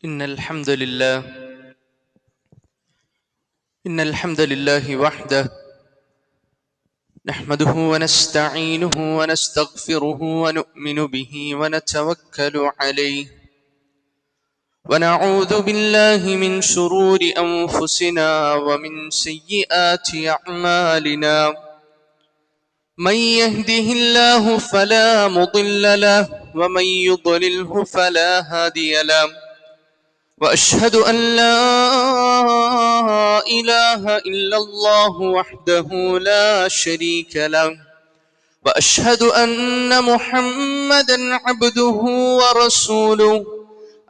إن الحمد لله وحده نحمده ونستعينه ونستغفره ونؤمن به ونتوكل عليه ونعوذ بالله من شرور أنفسنا ومن سيئات أعمالنا من يهده الله فلا مضل له ومن يضلله فلا هادي له وأشهد أن لا إله إلا الله وحده لا شريك له وأشهد أن محمدا عبده ورسوله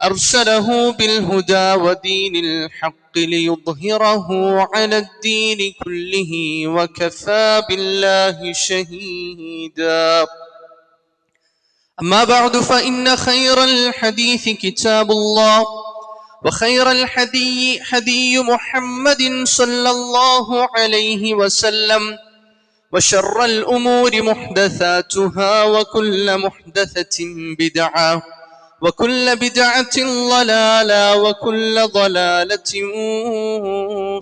أرسله بالهدى ودين الحق ليظهره على الدين كله وكفى بالله شهيدا أما بعد فإن خير الحديث كتاب الله وخير الحدي حدي محمد صلى الله عليه وسلم وشر الأمور محدثاتها وكل محدثة بدعة وكل بدعة ضلالة وكل ضلالة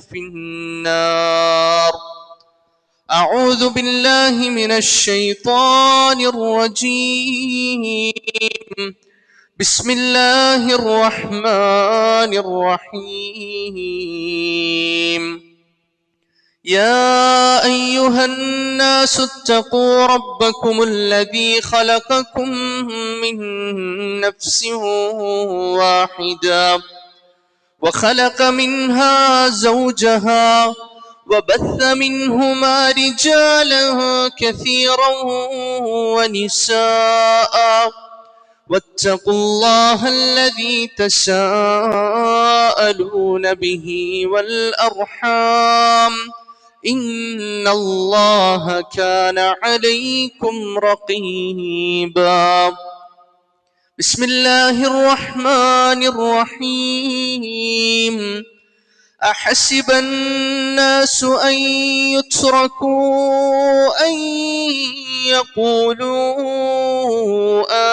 في النار. أعوذ بالله من الشيطان الرجيم. بسم الله الرحمن الرحيم. يا أيها الناس اتقوا ربكم الذي خلقكم من نفس واحدة وخلق منها زوجها وبث منهما رجالا كثيرا ونساء واتقوا الله الذي تساءلون به والأرحام إن الله كان عليكم رقيبا. بسم الله الرحمن الرحيم. أحسب الناس أن يتركوا أن يقولوا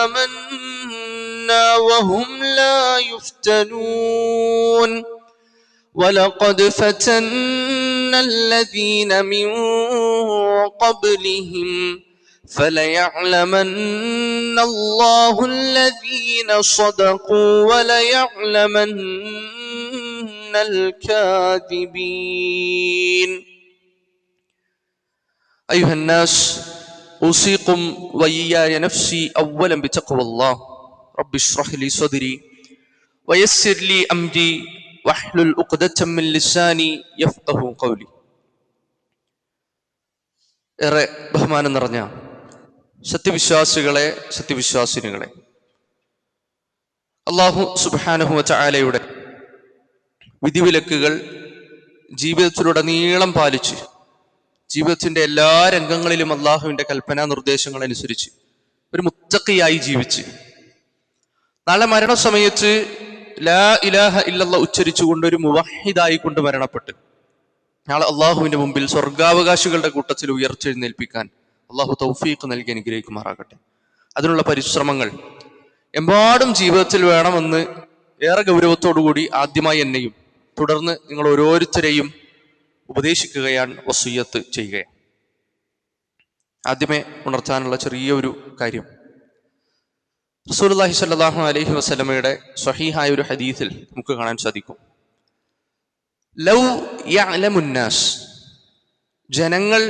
آمنا وهم لا يفتنون ولقد فتنا الذين من قبلهم فليعلمن الله الذين صدقوا وليعلمن الكاذبين. أيها الناس أوصيكم وإياي نفسي أولا بتقوى الله. رب اشرح لي صدري ويسر لي أمري واحلل عقدة من لساني يفقهوا قولي. ഏറെ ബഹുമാനം നിറഞ്ഞ സത്യവിശ്വാസികളെ, സത്യവിശ്വാസിനികളെ, അല്ലാഹു സുബ്ഹാനഹു വ തആലയുടെ വിധിവിലക്കുകൾ ജീവിതത്തിലുടനീളം പാലിച്ച് ജീവിതത്തിന്റെ എല്ലാ രംഗങ്ങളിലും അള്ളാഹുവിന്റെ കൽപ്പനാ നിർദ്ദേശങ്ങൾ അനുസരിച്ച് ഒരു മുത്തഖിയായി ജീവിച്ച് നാളെ മരണസമയത്ത് ലാ ഇലാഹ ഇല്ലല്ലാഹ് ഉച്ചരിച്ചുകൊണ്ട് ഒരു മുവഹിദായി കൊണ്ട് മരണപ്പെട്ട് നാളെ അള്ളാഹുവിന്റെ മുമ്പിൽ സ്വർഗാവകാശികളുടെ കൂട്ടത്തിൽ ഉയർച്ചെഴുന്നേൽപ്പിക്കാൻ അള്ളാഹു തൗഫീഖ് നൽകി അനുഗ്രഹിക്കുമാറാകട്ടെ. അതിനുള്ള പരിശ്രമങ്ങൾ എമ്പാടും ജീവിതത്തിൽ വേണമെന്ന് ഏറെ ഗൗരവത്തോടുകൂടി ആദ്യമായി എന്നെയും തുടർന്ന് നിങ്ങൾ ഓരോരുത്തരെയും ഉപദേശിക്കുകയാണ്, വസിയ്യത്ത് ചെയ്യുകയാണ്. ആദ്യമേ ഉണർത്താനുള്ള ചെറിയൊരു കാര്യം, റസൂലുള്ളാഹി സ്വല്ലല്ലാഹു അലൈഹി വസല്ലമയുടെ സ്വഹീഹായ ഒരു ഹദീസിൽ നമുക്ക് കാണാൻ സാധിക്കും. ലൗ യഅലമുന്നാസ്, ജനങ്ങൾ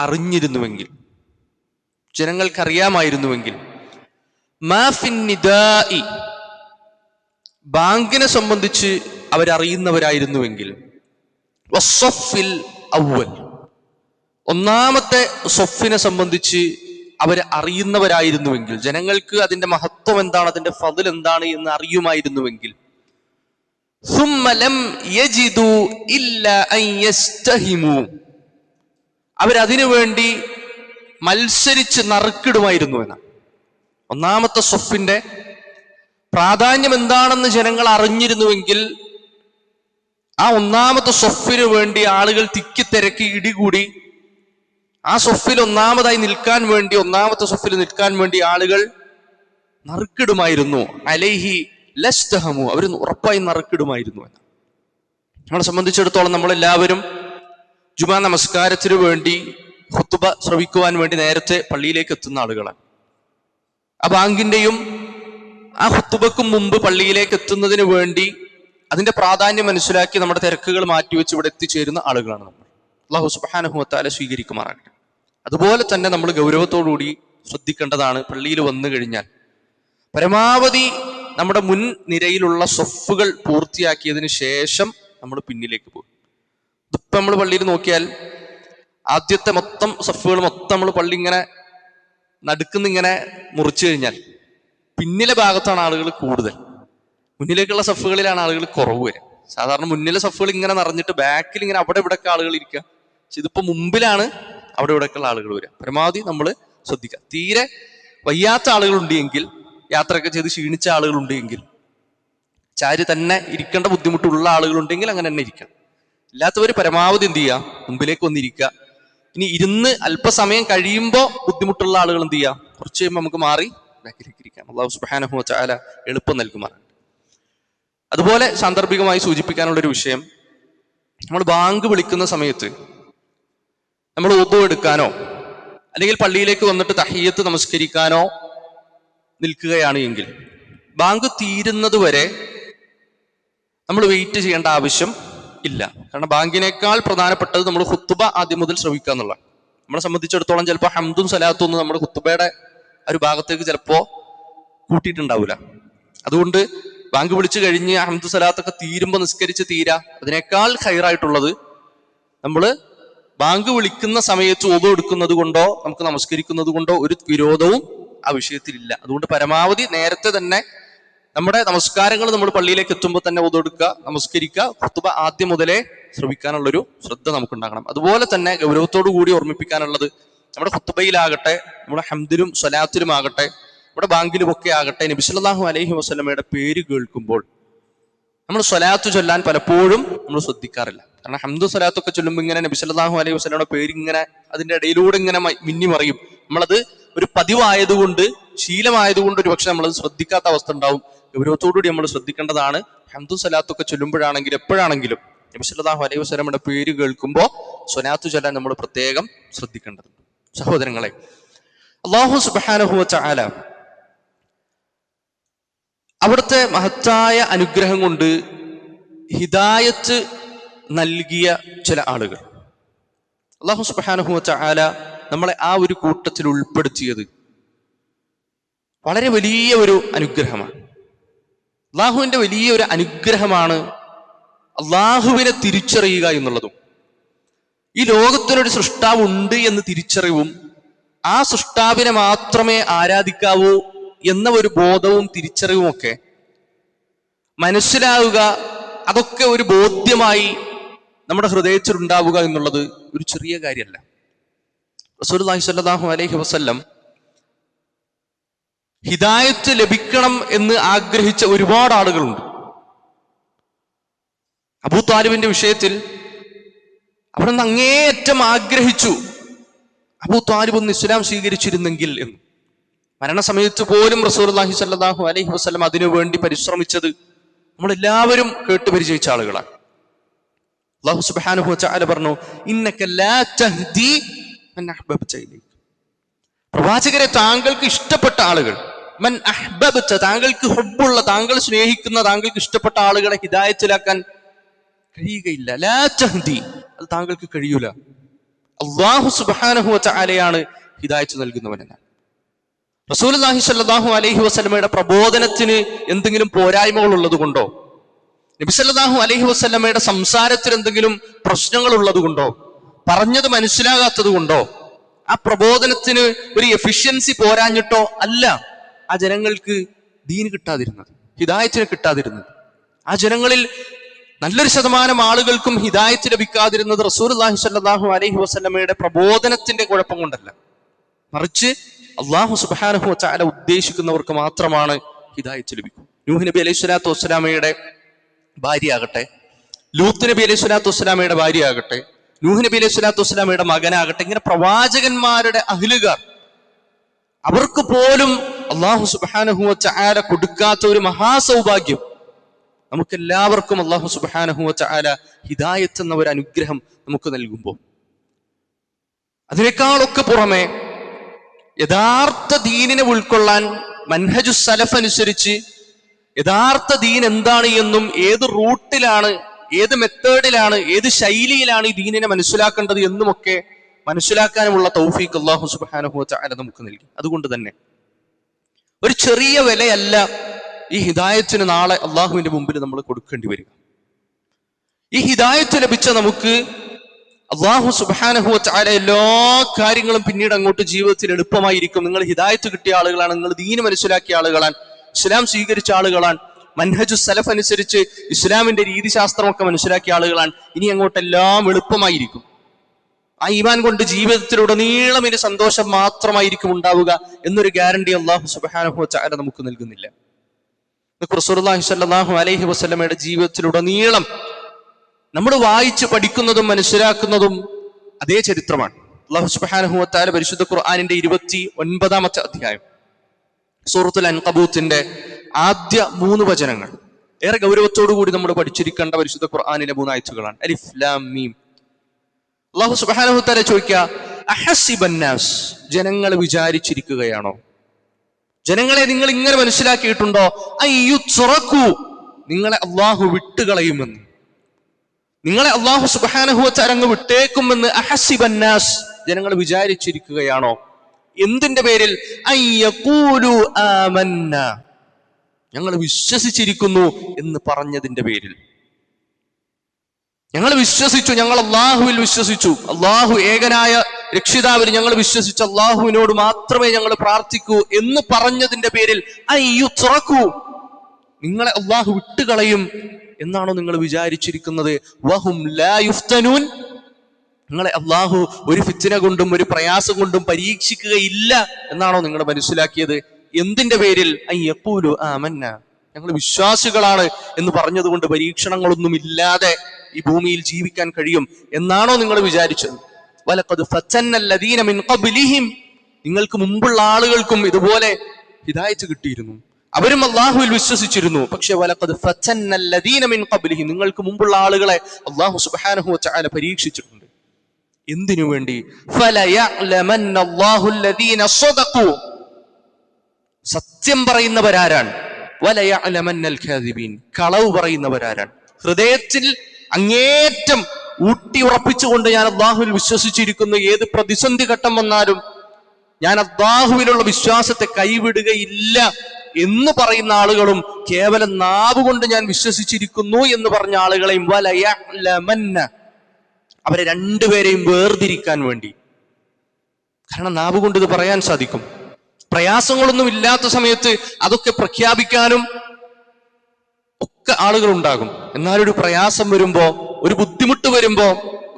അറിഞ്ഞിരുന്നുവെങ്കിൽ, ജനങ്ങൾക്കറിയാമായിരുന്നുവെങ്കിൽ, മാ ഫിന്നിദാഇ, ബാങ്കിനെ സംബന്ധിച്ച് അവരറിയുന്നവരായിരുന്നുവെങ്കിൽ, വസ്സഫിൽ അവ്വൽ, ഒന്നാമത്തെ സൊഫിനെ സംബന്ധിച്ച് അവർ അറിയുന്നവരായിരുന്നുവെങ്കിൽ, ജനങ്ങൾക്ക് അതിന്റെ മഹത്വം എന്താണ്, അതിന്റെ ഫദ്ൽ എന്താണ് എന്ന് അറിയുമായിരുന്നുവെങ്കിൽ, സുമ്മ ലം യജിദു ഇല്ലാ അൻ യസ്തഹിമു, അവരതിനു വേണ്ടി മത്സരിച്ച് നറുക്കിടുമായിരുന്നു എന്നാണ്. ഒന്നാമത്തെ സൊഫിന്റെ പ്രാധാന്യം എന്താണെന്ന് ജനങ്ങൾ അറിഞ്ഞിരുന്നുവെങ്കിൽ ആ ഒന്നാമത്തെ സൊഫിന് വേണ്ടി ആളുകൾ തിക്കിത്തിരക്കി ഇടികൂടി ആ സൊഫിൽ ഒന്നാമതായി നിൽക്കാൻ വേണ്ടി, ഒന്നാമത്തെ സൊഫിൽ നിൽക്കാൻ വേണ്ടി ആളുകൾ നറുക്കിടുമായിരുന്നു. അലൈഹി ലസ്തഹമു, അവർ ഉറപ്പായി നറുക്കിടുമായിരുന്നു എന്ന്. നമ്മളെ സംബന്ധിച്ചിടത്തോളം നമ്മളെല്ലാവരും ജുമാ നമസ്കാരത്തിന് വേണ്ടി ഖുത്ബ ശ്രവിക്കുവാൻ വേണ്ടി നേരത്തെ പള്ളിയിലേക്ക് എത്തുന്ന ആളുകളാണ്. ആ ബാങ്കിന്റെയും ആ ഖുത്ബക്കും മുമ്പ് പള്ളിയിലേക്ക് എത്തുന്നതിന് വേണ്ടി അതിന്റെ പ്രാധാന്യം മനസ്സിലാക്കി നമ്മുടെ തിരക്കുകൾ മാറ്റിവെച്ച് ഇവിടെ എത്തിച്ചേരുന്ന ആളുകളാണ് നമ്മൾ. അല്ലാഹു സുബ്ഹാനഹു വ തആല സ്വീകരിക്കുമാറാകട്ടെ. അതുപോലെ തന്നെ നമ്മൾ ഗൗരവത്തോടുകൂടി ശ്രദ്ധിക്കേണ്ടതാണ്, പള്ളിയിൽ വന്നു കഴിഞ്ഞാൽ പരമാവധി നമ്മുടെ മുൻ നിരയിലുള്ള സ്വഫുകൾ പൂർത്തിയാക്കിയതിന് ശേഷം നമ്മൾ പിന്നിലേക്ക് പോകും. ഇതിപ്പോ നമ്മൾ പള്ളിയിൽ നോക്കിയാൽ ആദ്യത്തെ മൊത്തം സഫുകൾ മൊത്തം നമ്മൾ പള്ളി ഇങ്ങനെ നടുക്കുന്നിങ്ങനെ മുറിച്ചു കഴിഞ്ഞാൽ പിന്നിലെ ഭാഗത്താണ് ആളുകൾ കൂടുതൽ, മുന്നിലേക്കുള്ള സഫുകളിലാണ് ആളുകൾ കുറവ് വരിക. സാധാരണ മുന്നിലെ സഫുകൾ ഇങ്ങനെ നിറഞ്ഞിട്ട് ബാക്കിൽ ഇങ്ങനെ അവിടെ ഇവിടെയൊക്കെ ആളുകൾ ഇരിക്കുക. പക്ഷെ ഇതിപ്പോ മുമ്പിലാണ് അവിടെ ഇവിടെയൊക്കെയുള്ള ആളുകൾ വരിക. പരമാവധി നമ്മൾ ശ്രദ്ധിക്കുക. തീരെ വയ്യാത്ത ആളുകളുണ്ട് എങ്കിൽ, യാത്രയൊക്കെ ചെയ്ത് ക്ഷീണിച്ച ആളുകളുണ്ട് എങ്കിൽ, ചാരി തന്നെ ഇരിക്കേണ്ട ബുദ്ധിമുട്ടുള്ള ആളുകളുണ്ടെങ്കിൽ അങ്ങനെ തന്നെ ഇരിക്കണം. ഇല്ലാത്തവർ പരമാവധി എന്ത് ചെയ്യുക, മുമ്പിലേക്ക് വന്നിരിക്കുക. ഇനി ഇരുന്ന് അല്പസമയം കഴിയുമ്പോൾ ബുദ്ധിമുട്ടുള്ള ആളുകൾ എന്ത് ചെയ്യുക, കുറച്ച് കഴിയുമ്പോൾ നമുക്ക് മാറി ബാക്കിലേക്ക് ഇരിക്കാം. അല്ലാഹു സുബ്ഹാനഹു വ തആല എളുപ്പം നൽകുമാറാണ്. അതുപോലെ സാന്ദർഭികമായി സൂചിപ്പിക്കാനുള്ളൊരു വിഷയം, നമ്മൾ ബാങ്ക് വിളിക്കുന്ന സമയത്ത് നമ്മൾ വുദു എടുക്കാനോ അല്ലെങ്കിൽ പള്ളിയിലേക്ക് വന്നിട്ട് തഹിയ്യത്ത് നമസ്കരിക്കാനോ നിൽക്കുകയാണ് എങ്കിൽ ബാങ്ക് തീരുന്നത് വരെ നമ്മൾ വെയിറ്റ് ചെയ്യേണ്ട ആവശ്യം ഇല്ല. കാരണം ബാങ്കിനേക്കാൾ പ്രധാനപ്പെട്ടത് നമ്മൾ ഖുത്ബ ആദ്യം മുതൽ ശ്രവിക്കുക എന്നുള്ളതാണ്. നമ്മളെ സംബന്ധിച്ചിടത്തോളം ചിലപ്പോൾ ഹംദും സലാത്തും ഒന്നും നമ്മുടെ ഖുത്ബയുടെ ഒരു ഭാഗത്തേക്ക് ചിലപ്പോൾ കൂട്ടിയിട്ടുണ്ടാവില്ല. അതുകൊണ്ട് ബാങ്ക് വിളിച്ചു കഴിഞ്ഞ് ഹംദു സലാത്തൊക്കെ തീരുമ്പോൾ നിസ്കരിച്ച് തീരാ, അതിനേക്കാൾ ഖൈറായിട്ടുള്ളത് നമ്മൾ ബാങ്ക് വിളിക്കുന്ന സമയത്ത് വുദു എടുക്കുന്നത് കൊണ്ടോ നമുക്ക് നമസ്കരിക്കുന്നത് കൊണ്ടോ ഒരു വിരോധവും ആ വിഷയത്തിലില്ല. അതുകൊണ്ട് പരമാവധി നേരത്തെ തന്നെ നമ്മുടെ നമസ്കാരങ്ങൾ നമ്മൾ പള്ളിയിലേക്ക് എത്തുമ്പോൾ തന്നെ വുദു എടുക്കുക, നമസ്കരിക്കുക, ഖുത്ബ ആദ്യം മുതലേ ശ്രവിക്കാനുള്ളൊരു ശ്രദ്ധ നമുക്കുണ്ടാകണം. അതുപോലെ തന്നെ ഗൗരവത്തോടു കൂടി ഓർമ്മിപ്പിക്കാനുള്ളത്, നമ്മുടെ ഖുത്ബയിലാകട്ടെ, നമ്മുടെ ഹംദിലും സ്വലാത്തിലും ആകട്ടെ, നമ്മുടെ ബാങ്കിലും ഒക്കെ ആകട്ടെ, നബി സല്ലല്ലാഹു അലൈഹി വസല്ലമയുടെ പേര് കേൾക്കുമ്പോൾ നമ്മൾ സ്വലാത്ത് ചൊല്ലാൻ പലപ്പോഴും നമ്മൾ ശ്രദ്ധിക്കാറില്ല. കാരണം ഹംദു സ്വലാത്തൊക്കെ ചൊല്ലുമ്പോൾ ഇങ്ങനെ നബി സല്ലല്ലാഹു അലൈഹി വസല്ലമയുടെ പേര് ഇങ്ങനെ അതിന്റെ ഇടയിലൂടെ ഇങ്ങനെ മിന്നി മറിയും. നമ്മളത് ഒരു പതിവായതുകൊണ്ട്, ശീലമായതുകൊണ്ട് ഒരു പക്ഷെ നമ്മളത് ശ്രദ്ധിക്കാത്ത അവസ്ഥ ഉണ്ടാവും. ഗൗരവത്തോടുകൂടി നമ്മൾ ശ്രദ്ധിക്കേണ്ടതാണ്. ഹംദു സ്വലാത്തൊക്കെ ചൊല്ലുമ്പോഴാണെങ്കിലും എപ്പോഴാണെങ്കിലും നബി സല്ലല്ലാഹു അലൈഹി വസല്ലമയുടെ പേര് കേൾക്കുമ്പോൾ സ്വലാത്ത് ചൊല്ലാൻ നമ്മൾ പ്രത്യേകം ശ്രദ്ധിക്കേണ്ടതുണ്ട്. സഹോദരങ്ങളെ, അല്ലാഹു സുബ്ഹാനഹു വ തആല അവിടുത്തെ മഹത്തായ അനുഗ്രഹം കൊണ്ട് ഹിദായത്ത് നൽകിയ ചില ആളുകൾ, അല്ലാഹു സുബ്ഹാനഹു വ തആല നമ്മളെ ആ ഒരു കൂട്ടത്തിൽ ഉൾപ്പെടുത്തിയത് വളരെ വലിയ ഒരു അനുഗ്രഹമാണ്. അള്ളാഹുവിന്റെ വലിയ ഒരു അനുഗ്രഹമാണ് അള്ളാഹുവിനെ തിരിച്ചറിയുക എന്നുള്ളതും, ഈ ലോകത്തിനൊരു സൃഷ്ടാവ് ഉണ്ട് എന്ന് തിരിച്ചറിവും, ആ സൃഷ്ടാവിനെ മാത്രമേ ആരാധിക്കാവൂ എന്ന ഒരു ബോധവും തിരിച്ചറിവും ഒക്കെ മനസ്സിലാവുക, അതൊക്കെ ഒരു ബോധ്യമായി നമ്മുടെ ഹൃദയത്തിൽ ഉണ്ടാവുക എന്നുള്ളത് ഒരു ചെറിയ കാര്യമല്ല. റസൂലുള്ളാഹി സ്വല്ലല്ലാഹു അലൈഹി വസല്ലം ഹിദായത്ത് ലഭിക്കണം എന്ന് ആഗ്രഹിച്ച ഒരുപാട് ആളുകളുണ്ട്. അബൂ താലിബിന്റെ വിഷയത്തിൽ അവിടെ നിന്ന് അങ്ങേയറ്റം ആഗ്രഹിച്ചു, അബൂ താലിബ് ഒന്ന് ഇസ്ലാം സ്വീകരിച്ചിരുന്നെങ്കിൽ എന്ന്. മരണസമയത്ത് പോലും റസൂലുള്ളാഹി സ്വല്ലല്ലാഹു അലൈഹി വസല്ലം അതിനുവേണ്ടി പരിശ്രമിച്ചത് നമ്മളെല്ലാവരും കേട്ട് പരിചയിച്ച ആളുകളാണ്. അല്ലാഹു സുബ്ഹാനഹു വ തആല പറഞ്ഞു, ഇന്നക ലാ തഹ്ദി മൻ അഹ്ബബ്ത ഇലൈക. പ്രവാചകരെ, താങ്കൾക്ക് ഇഷ്ടപ്പെട്ട ആളുകൾ, മൻ അഹ്ബബ്ത, താങ്കൾക്ക് ഹുബ്ബുള്ള, താങ്കൾ സ്നേഹിക്കുന്ന, താങ്കൾക്ക് ഇഷ്ടപ്പെട്ട ആളുകളെ ഹിദായത്തിലാക്കാൻ കഴിയുകയില്ല. ലാ തഹ്ദി, അത് താങ്കൾക്ക് കഴിയൂല. അല്ലാഹു സുബ്ഹാനഹു വ തആലയാണ് ഹിദായത്ത് നൽകുന്നവനെന്ന്. റസൂലുള്ളാഹി സ്വല്ലല്ലാഹു അലൈഹി വസല്ലമയുടെ പ്രബോധനത്തിന് എന്തെങ്കിലും പോരായ്മകൾ ഉള്ളത് കൊണ്ടോ, നബി സല്ലല്ലാഹു അലൈഹി വസല്ലമയുടെ സംസാരത്തിൽ എന്തെങ്കിലും പ്രശ്നങ്ങൾ ഉള്ളത് കൊണ്ടോ, പറഞ്ഞത് മനസ്സിലാകാത്തത് കൊണ്ടോ, ആ പ്രബോധനത്തിന് ഒരു എഫിഷ്യൻസി പോരാഞ്ഞിട്ടോ അല്ല ആ ജനങ്ങൾക്ക് ദീന് കിട്ടാതിരുന്നത്, ഹിദായത്തിന് കിട്ടാതിരുന്നത്. ആ ജനങ്ങളിൽ നല്ലൊരു ശതമാനം ആളുകൾക്കും ഹിദായത്ത് ലഭിക്കാതിരുന്നത് റസൂലുള്ളാഹി സ്വല്ലല്ലാഹു അലൈഹി വസല്ലമയുടെ പ്രബോധനത്തിന്റെ കുഴപ്പം കൊണ്ടല്ല, മറിച്ച് അല്ലാഹു സുബ്ഹാനഹു വ തആല ഉദ്ദേശിക്കുന്നവർക്ക് മാത്രമാണ് ഹിദായത്ത് ലഭിക്കും. നൂഹ് നബി അലൈഹി സ്വലാത്തു വസ്സലാമയുടെ ഭാര്യയാകട്ടെ, ലൂത്ത് നബി അലൈഹി സ്വലാത്തു വസ്സലാമയുടെ ഭാര്യയാകട്ടെ, നൂഹ് നബി അലൈഹി സ്വലാത്തു വസ്സലാമയുടെ മകനാകട്ടെ, ഇങ്ങനെ പ്രവാചകന്മാരുടെ അഹ്ലുകാർ, അവർക്ക് പോലും അല്ലാഹു സുബ്ഹാനഹു വ തആല കൊടുക്കാത്ത ഒരു മഹാസൗഭാഗ്യം. നമുക്കെല്ലാവർക്കും അല്ലാഹു സുബ്ഹാനഹു വ തആല ഹിദായത്ത് എന്ന ഒരു അനുഗ്രഹം നമുക്ക് നൽകുമ്പോൾ, അതിനേക്കാളൊക്കെ പുറമെ യഥാർത്ഥ ദീനിനെ ഉൾക്കൊള്ളാൻ മൻഹജു സലഫ് അനുസരിച്ച് യഥാർത്ഥ ദീൻ എന്താണ് എന്നും ഏത് റൂട്ടിലാണ്, ഏത് മെത്തേഡിലാണ്, ഏത് ശൈലിയിലാണ് ഈ ദീനിനെ മനസ്സിലാക്കേണ്ടത് എന്നുമൊക്കെ മനസ്സിലാക്കാനുമുള്ള തൗഫീഖ് അല്ലാഹു സുബ്ഹാനഹു വ തആല നമുക്ക് നൽകി. അതുകൊണ്ട് തന്നെ ഒരു ചെറിയ വിലയല്ല ഈ ഹിദായത്തിന് നാളെ അള്ളാഹുവിന്റെ മുമ്പിൽ നമ്മൾ കൊടുക്കേണ്ടി വരിക. ഈ ഹിദായത്ത് ലഭിച്ച നമുക്ക് അല്ലാഹു സുബ്ഹാനഹു വ തആല എല്ലാ കാര്യങ്ങളും പിന്നീട് അങ്ങോട്ട് ജീവിതത്തിൽ എളുപ്പമായിരിക്കും. നിങ്ങൾ ഹിദായത്ത് കിട്ടിയ ആളുകളാണ്, നിങ്ങൾ ദീൻ മനസ്സിലാക്കിയ ആളുകളാണ്, ഇസ്ലാം സ്വീകരിച്ച ആളുകളാണ്, മൻഹജു സലഫ് അനുസരിച്ച് ഇസ്ലാമിന്റെ രീതിശാസ്ത്രമൊക്കെ മനസ്സിലാക്കിയ ആളുകളാണ്. ഇനി അങ്ങോട്ടെല്ലാം എളുപ്പമായിരിക്കും. ആ ഈമാൻ കൊണ്ട് ജീവിതത്തിലുടനീളം ഇനി സന്തോഷം മാത്രമായിരിക്കും ഉണ്ടാവുക എന്നൊരു ഗ്യാരണ്ടി അല്ലാഹു സുബ്ഹാനഹു വ തആല നമുക്ക് നൽകുന്നില്ല. റസൂലുള്ളാഹി സ്വല്ലല്ലാഹു അലൈഹി വസല്ലമയുടെ ജീവിതത്തിലുടനീളം നമ്മൾ വായിച്ച് പഠിക്കുന്നതും മനസ്സിലാക്കുന്നതും അതേ ചരിത്രമാണ്. അല്ലാഹു സുബ്ഹാനഹു വ തആല പരിശുദ്ധ ഖുർആനിന്റെ 29-ാമത്തെ അധ്യായം സൂറത്തുൽ അൻകബൂത്തിന്റെ ആദ്യ 3 വചനങ്ങൾ ഏറെ ഗൗരവത്തോടു കൂടി നമ്മൾ പഠിച്ചിരിക്കേണ്ട പരിശുദ്ധ ഖുർആനിലെ 3 ആയത്തുകളാണ്. അലിഫ് ലാം മീം. അല്ലാഹു സുബ്ഹാനഹു വ തആല ചോദിക്കുക, അഹസിബന്നാസ്, ജനങ്ങൾ വിചാരിച്ചിരിക്കുകയാണോ, ജനങ്ങളെ നിങ്ങൾ ഇങ്ങനെ മനസ്സിലാക്കിയിട്ടുണ്ടോ, അയ്യുത്രകു, നിങ്ങളെ അല്ലാഹു വിട്ടുകളയുമെന്ന്, നിങ്ങളെ അല്ലാഹു സുബ്ഹാനഹു വ തആല അങ്ങ് വിട്ടേക്കുമെന്ന് അഹസിബന്നാസ്, ജനങ്ങൾ വിചാരിച്ചിരിക്കുകയാണോ? എന്തിന്റെ പേരിൽ? അയ്യഖൂലു ആമന്ന, ഞങ്ങൾ വിശ്വസിച്ചിരിക്കുന്നു എന്ന് പറഞ്ഞതിന്റെ പേരിൽ. ഞങ്ങൾ വിശ്വസിച്ചു, ഞങ്ങൾ അള്ളാഹുവിൽ വിശ്വസിച്ചു, അള്ളാഹു ഏകനായ രക്ഷിതാവിൽ ഞങ്ങൾ വിശ്വസിച്ചു, അള്ളാഹുവിനോട് മാത്രമേ ഞങ്ങൾ പ്രാർത്ഥിക്കൂ എന്ന് പറഞ്ഞതിന്റെ പേരിൽ അയ്യുത്രകു, നിങ്ങളെ അള്ളാഹു വിട്ടുകളയും എന്നാണോ നിങ്ങൾ വിചാരിച്ചിരിക്കുന്നത്? വഹും ലാ യുഫ്തനൂൻ, നിങ്ങളെ അള്ളാഹു ഒരു ഫിത്ന കൊണ്ടും ഒരു പ്രയാസം കൊണ്ടും പരീക്ഷിക്കുകയില്ല എന്നാണോ നിങ്ങൾ മനസ്സിലാക്കിയത്? എന്തിന്റെ പേരിൽ? അയ്യഖൂലു ആമന്ന, ഞങ്ങൾ വിശ്വാസികളാണ് എന്ന് പറഞ്ഞതുകൊണ്ട് പരീക്ഷണങ്ങളൊന്നും ഇല്ലാതെ ഈ ഭൂമിയിൽ ജീവിക്കാൻ കഴിയും എന്നാണോ നിങ്ങൾ വിചാരിച്ചത്? വലഖദ് ഫതന്നല്ലദീന മിൻ ഖബ്ലിഹിം, നിങ്ങൾക്ക് മുമ്പുള്ള ആളുകൾക്കും ഇതുപോലെ ഹിദായത്ത് കിട്ടിയിരുന്നു, അവരും അള്ളാഹുവിൽ വിശ്വസിച്ചിരുന്നു. പക്ഷെ വലഖദ് ഫതന്നല്ലദീന മിൻ ഖബ്ലിഹിം, നിങ്ങൾക്ക് മുമ്പുള്ള ആളുകളെ അള്ളാഹു സുബ്ഹാനഹു വ തആല പരീക്ഷിച്ചിട്ടുണ്ട്. എന്തിനു വേണ്ടി? ഫലയഅലമന്നല്ലാഹുല്ലദീന സ്വദഖു, സത്യം പറയുന്നവരാരാണ്, വലയഅലമന്നൽ കാദിബീൻ, കളവ് പറയുന്നവരാരാണ്. ഹൃദയത്തിൽ അങ്ങേറ്റം ഊട്ടി ഉറപ്പിച്ചുകൊണ്ട് ഞാൻ അള്ളാഹുവിൽ വിശ്വസിച്ചിരിക്കുന്നു, ഏത് പ്രതിസന്ധി ഘട്ടം വന്നാലും ഞാൻ അള്ളാഹുവിലുള്ള വിശ്വാസത്തെ കൈവിടുകയില്ല എന്ന് പറയുന്ന ആളുകളും കേവലം നാവ് കൊണ്ട് ഞാൻ വിശ്വസിച്ചിരിക്കുന്നു എന്ന് പറഞ്ഞ ആളുകളെയും വലയഅലമന്ന, അവരെ രണ്ടുപേരെയും വേർതിരിക്കാൻ വേണ്ടി. കാരണം നാവ് കൊണ്ട് ഇത് പറയാൻ സാധിക്കും, പ്രയാസങ്ങളൊന്നും ഇല്ലാത്ത സമയത്ത് അതൊക്കെ പ്രഖ്യാപിക്കാനും ഒക്കെ ആളുകൾ ഉണ്ടാകും. എന്നാലൊരു പ്രയാസം വരുമ്പോ, ഒരു ബുദ്ധിമുട്ട് വരുമ്പോ,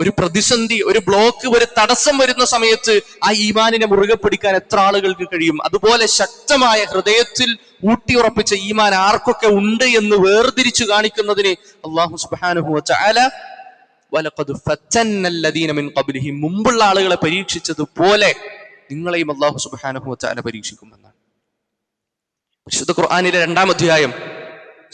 ഒരു പ്രതിസന്ധി, ഒരു ബ്ലോക്ക്, ഒരു തടസ്സം വരുന്ന സമയത്ത് ആ ഈമാനിനെ മുറുകെ പിടിക്കാൻ എത്ര ആളുകൾക്ക് കഴിയും? അതുപോലെ ശക്തമായ ഹൃദയത്തിൽ ഊട്ടിയുറപ്പിച്ച ഈമാൻ ആർക്കൊക്കെ ഉണ്ട് എന്ന് വേർതിരിച്ചു കാണിക്കുന്നതിന് അല്ലാഹു സുബ്ഹാനഹു വ തആല വലഖദ് ഫതന്നല്ലദീന മിൻ ഖബ്ലിഹിം, മുമ്പുള്ള ആളുകളെ പരീക്ഷിച്ചതുപോലെ നിങ്ങളെയും അല്ലാഹു സുബ്ഹാനഹു വ തആല പരീക്ഷിക്കുമെന്നാണ്. വിശുദ്ധ ഖുർആനിലെ 2-ാം അധ്യായം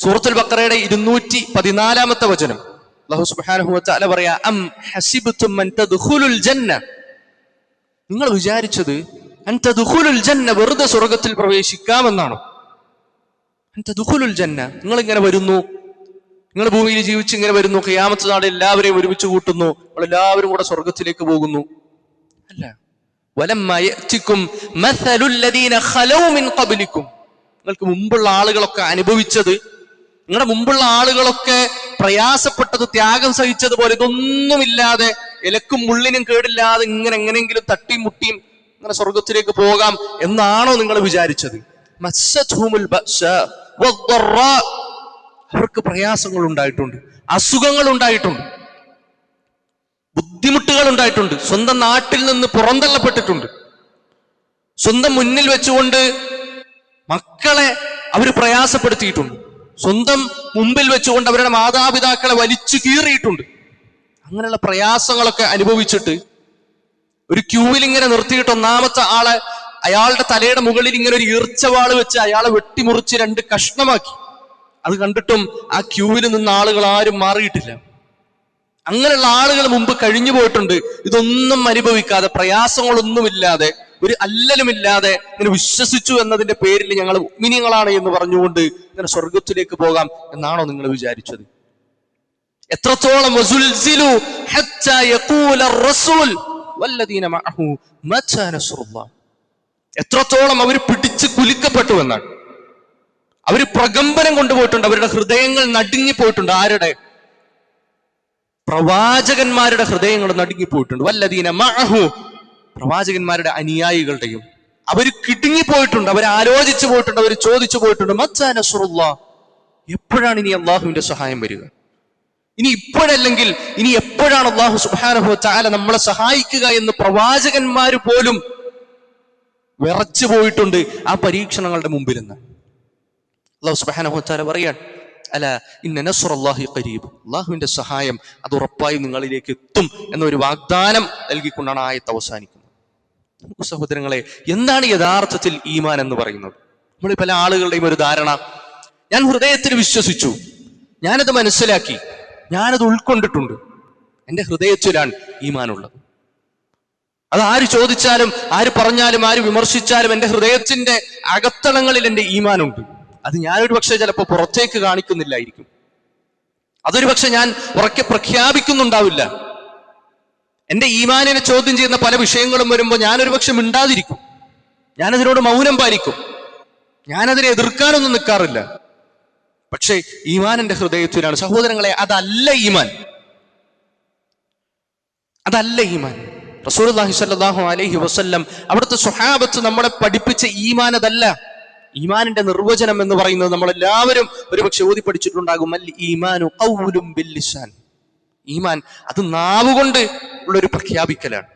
സൂറത്തുൽ ബഖറയുടെ 214-ാമത്തെ വചനം അല്ലാഹു സുബ്ഹാനഹു വ തആല പറയാ, അം ഹസിബ്തും അൻ തദ്ഖുലുൽ ജന്ന, നിങ്ങൾ വിചാരിച്ചത് അൻ തദ്ഖുലുൽ ജന്ന, വെറുതെ സ്വർഗ്ഗത്തിൽ പ്രവേശിക്കാമെന്നാണോ? അൻ തദ്ഖുലുൽ ജന്ന, നിങ്ങൾ ഇങ്ങനെ വരുന്നു, നിങ്ങൾ ഭൂമിയിൽ ജീവിച്ച് ഇങ്ങനെ വരുന്നു, ഖിയാമത്ത് നാളിൽ എല്ലാവരെയും ഒരുമിച്ച് കൂട്ടുന്നു, എല്ലാവരും കൂടെ സ്വർഗത്തിലേക്ക് പോകുന്നു. അല്ല, വലമ്മാ യഅതികും മസലുൽ ലദീന ഖലൗ മിൻ ഖബ്ലികും, നിങ്ങൾക്ക് മുമ്പുള്ള ആളുകളൊക്കെ അനുഭവിച്ചത്, നിങ്ങളുടെ മുമ്പുള്ള ആളുകളൊക്കെ പ്രയാസപ്പെട്ടത്, ത്യാഗം സഹിച്ചതുപോലെ ഇതൊന്നുമില്ലാതെ ഇലക്കും മുള്ളിനും കേടില്ലാതെ ഇങ്ങനെ എങ്ങനെയെങ്കിലും തട്ടിയും മുട്ടിയും ഇങ്ങനെ സ്വർഗത്തിലേക്ക് പോകാം എന്നാണോ നിങ്ങൾ വിചാരിച്ചത്? മസ്സത്ഹുമുൽ ബഅ്സാ വദ്ദറാ, അവർക്ക് പ്രയാസങ്ങൾ ഉണ്ടായിട്ടുണ്ട്, അസുഖങ്ങൾ ഉണ്ടായിട്ടുണ്ട്, ബുദ്ധിമുട്ടുകൾ ഉണ്ടായിട്ടുണ്ട്, സ്വന്തം നാട്ടിൽ നിന്ന് പുറന്തള്ളപ്പെട്ടിട്ടുണ്ട്, സ്വന്തം മുന്നിൽ വെച്ചുകൊണ്ട് മക്കളെ അവർ പ്രയാസപ്പെടുത്തിയിട്ടുണ്ട്, സ്വന്തം മുമ്പിൽ വെച്ചുകൊണ്ട് അവരുടെ മാതാപിതാക്കളെ വലിച്ചു കീറിയിട്ടുണ്ട്. അങ്ങനെയുള്ള പ്രയാസങ്ങളൊക്കെ അനുഭവിച്ചിട്ട് ഒരു ക്യൂവിൽ ഇങ്ങനെ നിർത്തിയിട്ട് ഒന്നാമത്തെ ആളെ അയാളുടെ തലയുടെ മുകളിൽ ഇങ്ങനെ ഒരു ഈർച്ചവാള് വെച്ച് അയാളെ വെട്ടിമുറിച്ച് 2 കഷ്ണമാക്കി. അത് കണ്ടിട്ടും ആ ക്യൂവിൽ നിന്ന് ആളുകൾ ആരും മാറിയിട്ടില്ല. അങ്ങനെയുള്ള ആളുകൾ മുമ്പ് കഴിഞ്ഞു പോയിട്ടുണ്ട്. ഇതൊന്നും അനുഭവിക്കാതെ, പ്രയാസങ്ങളൊന്നുമില്ലാതെ, ഒരു അല്ലലുമില്ലാതെ ഇങ്ങനെ വിശ്വസിച്ചു എന്നതിന്റെ പേരിൽ ഞങ്ങൾ മുഅ്മിനീങ്ങളാണ് എന്ന് പറഞ്ഞുകൊണ്ട് ഇങ്ങനെ സ്വർഗത്തിലേക്ക് പോകാം എന്നാണോ നിങ്ങൾ വിചാരിച്ചത്? എത്രത്തോളം വസുൽസിലു ഹത്താ യഖൂല റസൂൽ വല്ലദീന മഅഹു മതാ നസ്റുല്ലാഹ്, എത്രത്തോളം അവർ പിടിച്ച് കുലുക്കപ്പെട്ടു എന്നാണ്. അവർ പ്രകമ്പനം കൊണ്ടുപോയിട്ടുണ്ട്. അവരുടെ ഹൃദയങ്ങൾ നടുങ്ങിപ്പോയിട്ടുണ്ട്. ആരുടെ? പ്രവാചകന്മാരുടെ ഹൃദയങ്ങൾ നടുങ്ങിപ്പോയിട്ടുണ്ട്. വല്ലദീന മഅഹു, പ്രവാചകന്മാരുടെ അനുയായികളുടെയും. അവർ കിടുങ്ങിപ്പോയിട്ടുണ്ട്. അവർ ആലോചിച്ചു പോയിട്ടുണ്ട്. അവർ ചോദിച്ചു പോയിട്ടുണ്ട്, മത്താ നസ്റുല്ലാഹ്, എപ്പോഴാണ് ഇനി അള്ളാഹുവിന്റെ സഹായം വരിക? ഇനി ഇപ്പോഴല്ലെങ്കിൽ ഇനി എപ്പോഴാണ് അള്ളാഹു സുബ്ഹാനഹു വ തആല നമ്മളെ സഹായിക്കുക എന്ന് പ്രവാചകന്മാർ പോലും വിറച്ചു പോയിട്ടുണ്ട് ആ പരീക്ഷണങ്ങളുടെ മുമ്പിൽ നിന്ന്. അള്ളാഹു സുബ്ഹാനഹു വ തആല പറയാണ്, അല ഇന്ന നസ്റുല്ലാഹി ഖരീബ്, അള്ളാഹുവിന്റെ സഹായം അത് ഉറപ്പായും നിങ്ങളിലേക്ക് എത്തും എന്നൊരു വാഗ്ദാനം നൽകിക്കൊണ്ടാണ് ആയത്ത് അവസാനിക്കുന്നത്. സഹോദരങ്ങളെ, എന്താണ് യഥാർത്ഥത്തിൽ ഈമാൻ എന്ന് പറയുന്നത്? നമ്മൾ പല ആളുകളുടെയും ഒരു ധാരണ, ഞാൻ ഹൃദയത്തിൽ വിശ്വസിച്ചു, ഞാനത് മനസ്സിലാക്കി, ഞാനത് ഉൾക്കൊണ്ടിട്ടുണ്ട്, എൻ്റെ ഹൃദയത്തിലാണ് ഈമാനുള്ളത്. അത് ആര് ചോദിച്ചാലും, ആര് പറഞ്ഞാലും, ആര് വിമർശിച്ചാലും എൻ്റെ ഹൃദയത്തിന്റെ അകത്തളങ്ങളിൽ എൻ്റെ ഈമാനുണ്ട്. അത് ഞാനൊരു പക്ഷെ ചിലപ്പോൾ പുറത്തേക്ക് കാണിക്കുന്നില്ലായിരിക്കും, അതൊരു പക്ഷെ ഞാൻ ഉറക്കെ പ്രഖ്യാപിക്കുന്നുണ്ടാവില്ല. എൻ്റെ ഈമാനിനെ ചോദ്യം ചെയ്യുന്ന പല വിഷയങ്ങളും വരുമ്പോൾ ഞാനൊരു പക്ഷെ മിണ്ടാതിരിക്കും, ഞാനതിനോട് മൗനം പാലിക്കും, ഞാനതിനെ എതിർക്കാനൊന്നും നിൽക്കാറില്ല. പക്ഷേ ഈമാൻ എൻ്റെ ഹൃദയത്തിലാണ്. സഹോദരങ്ങളെ, അതല്ല ഈമാൻ, അതല്ല ഈമാൻ. റസൂലുള്ളാഹി സ്വല്ലല്ലാഹു അലൈഹി വസല്ലം അവിടുത്തെ സ്വഹാബത്ത് നമ്മളെ പഠിപ്പിച്ച ഈമാൻ അതല്ല. ഈമാനിന്റെ നിർവചനം എന്ന് പറയുന്നത് നമ്മളെല്ലാവരും ഒരുപക്ഷെ ഓതി പഠിച്ചിട്ടുണ്ടാകും. അൽ ഈമാനു ഖൗലുൻ ബിൽ ലിസാൻ, ഈമാൻ അത് നാവുകൊണ്ട് ഉള്ളൊരു പ്രഖ്യാപിക്കലാണ്,